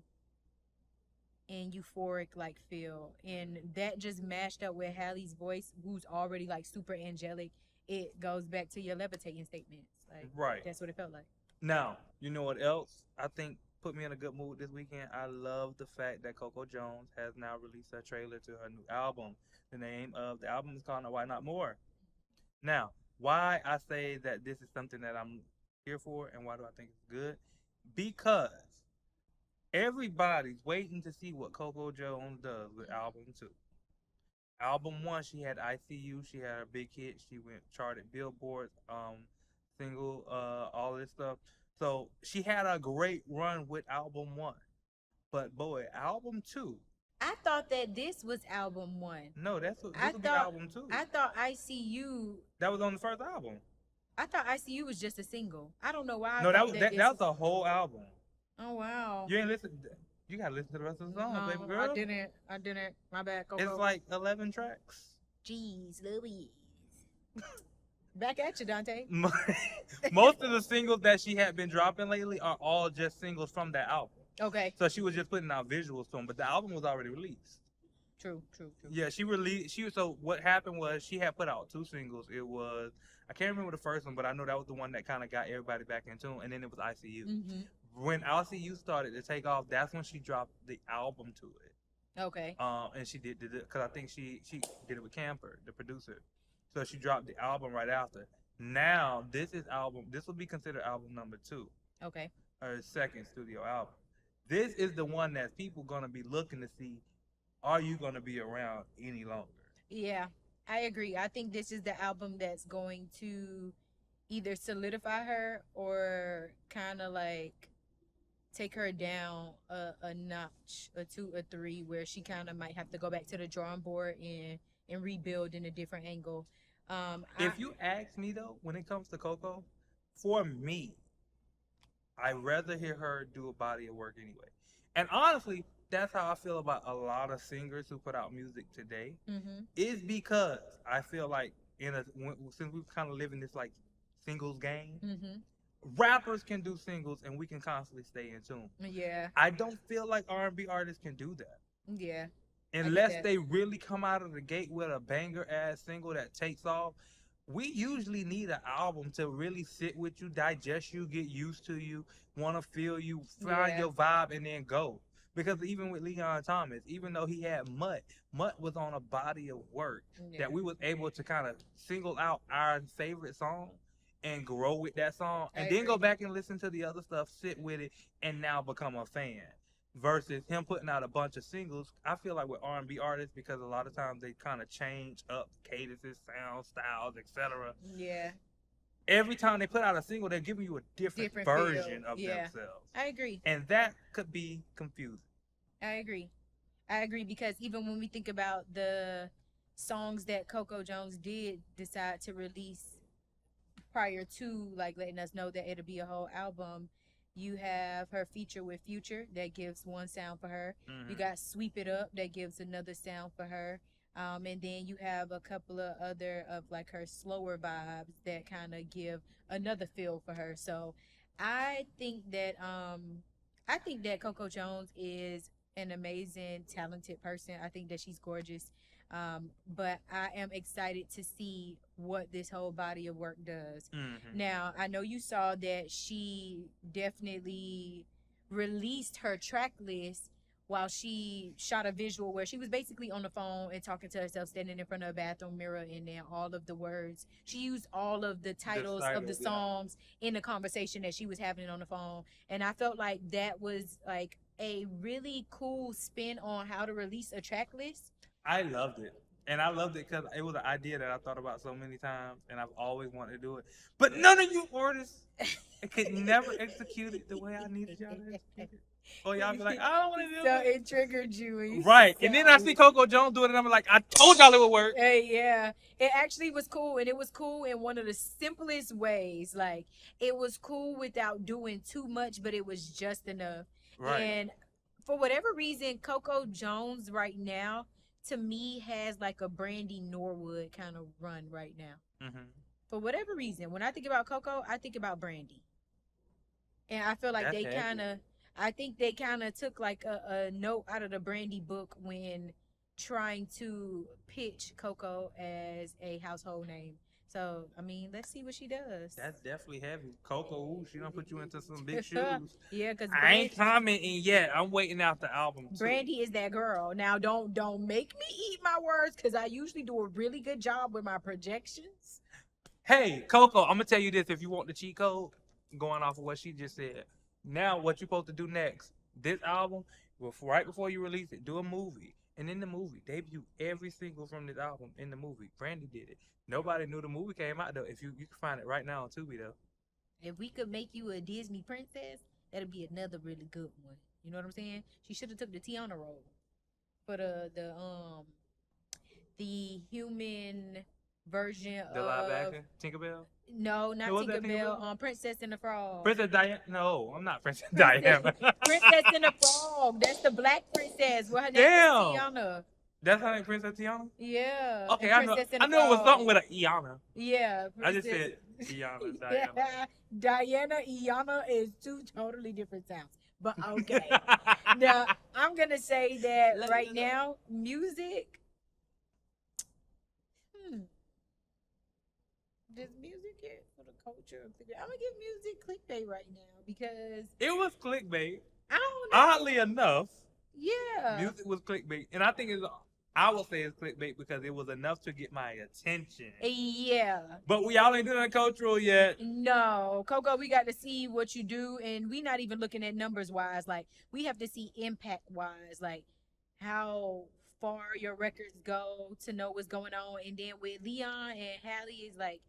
and euphoric like feel, and that just mashed up with Halle's voice, who's already like super angelic. It goes back to your levitating statements, like Right. that's what it felt like. Now, you know what else I think put me in a good mood this weekend? I love the fact that Coco Jones has now released a trailer to her new album. The name of the album is called Why Not More. Now, why I say that this is something that I'm here for and why do I think it's good? Because everybody's waiting to see what Coco Jones does with album 2. Album 1, she had ICU, she had a big hit, she went charted Billboard, single, all this stuff. So she had a great run with album 1. But boy, album 2. I thought that this was album 1. No, this will be thought- album 2. I thought ICU. That was on the first album. I thought ICU was just a single. I don't know why. No, that was a whole album. Oh wow. You ain't listen. You gotta listen to the rest of the song, No, baby girl. I didn't. My bad. Coco. It's like 11 tracks. Jeez Louise. Back at you, Dante. Most of the singles that she had been dropping lately are all just singles from that album. Okay. So she was just putting out visuals to them, but the album was already released. True. Yeah, she released. So what happened was she had put out 2 singles. It was, I can't remember the first one, but I know that was the one that kind of got everybody back in tune. And then it was ICU. Mm-hmm. When ICU started to take off, that's when she dropped the album to it. Okay. And she did it because I think she did it with Camper, the producer. So she dropped the album right after. Now this will be considered album number 2. Okay. Her second studio album. This is the one that people gonna be looking to see. Are you gonna be around any longer? Yeah, I agree. I think this is the album that's going to either solidify her or kind of like take her down a notch, a 2 or 3, where she kind of might have to go back to the drawing board and rebuild in a different angle. If you ask me though, when it comes to Coco, for me, I'd rather hear her do a body of work anyway. And honestly, that's how I feel about a lot of singers who put out music today. Mm-hmm. Is because I feel like since we kind of live in this like singles game, Mm-hmm. rappers can do singles and we can constantly stay in tune. Yeah. I don't feel like R&B artists can do that. Yeah. Unless they really come out of the gate with a banger ass single that takes off. We usually need an album to really sit with you, digest you, get used to you, want to feel you, find your vibe, and then go. Because even with Leon Thomas, even though he had Mutt was on a body of work that we was able to kind of single out our favorite song and grow with that song, and then go back and listen to the other stuff, sit with it, and now become a fan. Versus him putting out a bunch of singles. I feel like with R&B artists, because a lot of times they kind of change up cadences, sound styles, etc. Yeah. Every time they put out a single, they're giving you a different version of themselves. I agree. And that could be confusing. I agree because even when we think about the songs that Coco Jones did decide to release prior to like letting us know that it'll be a whole album, you have her feature with Future that gives one sound for her. Mm-hmm. You got Sweep It Up that gives another sound for her. And then you have a couple of other of like her slower vibes that kind of give another feel for her. So I think that Coco Jones is an amazing, talented person. I think that she's gorgeous. But I am excited to see what this whole body of work does. Mm-hmm. Now, I know you saw that she definitely released her track list while she shot a visual where she was basically on the phone and talking to herself, standing in front of a bathroom mirror, and then all of the words. She used all of the titles of the songs in the conversation that she was having on the phone. And I felt like that was like a really cool spin on how to release a track list. I loved it. And I loved it because it was an idea that I thought about so many times, and I've always wanted to do it. But none of you artists could never execute it the way I needed y'all to execute it. Or y'all be like, I don't want to do So it. it triggered you. And you Right. And then I see Coco Jones do it, and I'm like, I told y'all it would work. Hey, yeah. It actually was cool, and it was cool in one of the simplest ways. Like, it was cool without doing too much, but it was just enough. Right. And for whatever reason, Coco Jones right now, to me, has like a Brandy Norwood kind of run right now. Mm-hmm. For whatever reason, when I think about Coco, I think about Brandy. And I feel like That's they heavy. kind of, I think they kind of took like a note out of the Brandy book when trying to pitch Coco as a household name. So, I mean, let's see what she does. That's definitely heavy. Coco, ooh, she done put you into some big shoes. Yeah, because I ain't commenting yet. I'm waiting out the album too. Brandy is that girl. Now, don't make me eat my words, because I usually do a really good job with my projections. Hey, Coco, I'm gonna tell you this. If you want the cheat code, going off of what she just said, now what you're supposed to do next? This album, right before you release it, do a movie, and in the movie, debut every single from this album in the movie. Brandy did it. Nobody knew the movie came out though. If you can find it right now on Tubi though. If we could make you a Disney princess, that'd be another really good one. You know what I'm saying? She should have took the Tiana role for the human version The of live action Tinkerbell. No, not Was that Tinkerbell. Princess and the Frog. Princess Diana. No, I'm not Princess Diana. Princess and the Frog. That's the black princess. What her name Damn. is Tiana. That's her name, Princess Tiana? Yeah. Okay, and I Princess know. and the I knew it was Frog. something with an Iana. Yeah. I just Princess- said Iana, Diana. Yeah. Diana, Iana is two totally different sounds. But okay. Now, I'm going to say that Let right me know. now, music. Does music hit for the culture of clickbait? I'm going to give music clickbait right now because It was clickbait. I don't know. Oddly enough, Yeah. music was clickbait. And I think I would say it's clickbait because it was enough to get my attention. Yeah. But y'all ain't doing a cultural yet. No, Coco, we got to see what you do, and we not even looking at numbers wise. Like, we have to see impact wise, like how far your records go to know what's going on. And then with Leon and Hallie, is like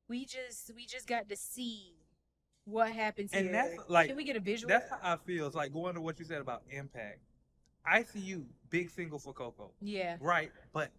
we just got to see what happens And here. that's like Can we get a visual? That's how I feel. It's like going to what you said about impact. ICU, big single for Coco. Yeah. Right, but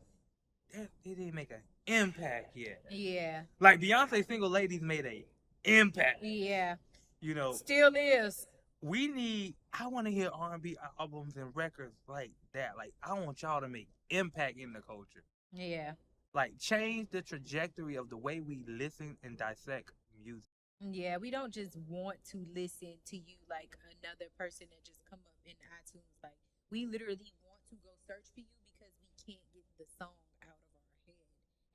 it didn't make an impact yet. Yeah. Like Beyonce's Single Ladies made a impact. Yeah. You know, Still is. I want to hear R&B albums and records like that. Like, I want y'all to make impact in the culture. Yeah. Like, change the trajectory of the way we listen and dissect music. Yeah, we don't just want to listen to you like another person that just come up in iTunes. Like, we literally want to go search for you because we can't get the song out of our head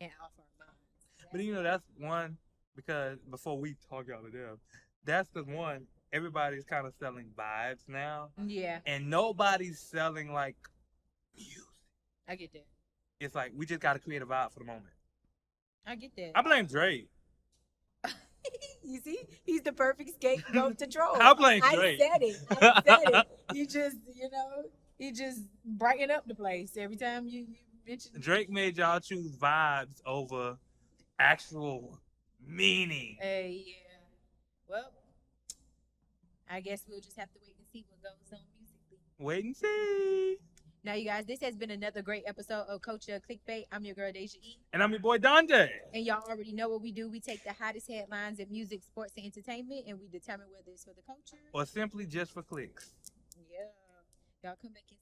and off our minds. But, you know, that's one, because before we talk y'all to death, that's because one, everybody's kind of selling vibes now. Yeah, And nobody's selling, like, music. I get that. It's like, we just got to create a vibe for the moment. I get that. I blame Drake. You see, he's the perfect scapegoat to troll. I blame Drake. I said it. You just, he just brighten up the place every time you mention. Drake made y'all choose vibes over actual meaning. Hey, yeah. Well, I guess we'll just have to wait and see what goes on musically. Wait and see. Now, you guys, this has been another great episode of Coachella Clickbait. I'm your girl, Doechii. And I'm your boy, Donde. And y'all already know what we do. We take the hottest headlines in music, sports, and entertainment, and we determine whether it's for the culture. Or simply just for clicks. Yeah. Y'all come back and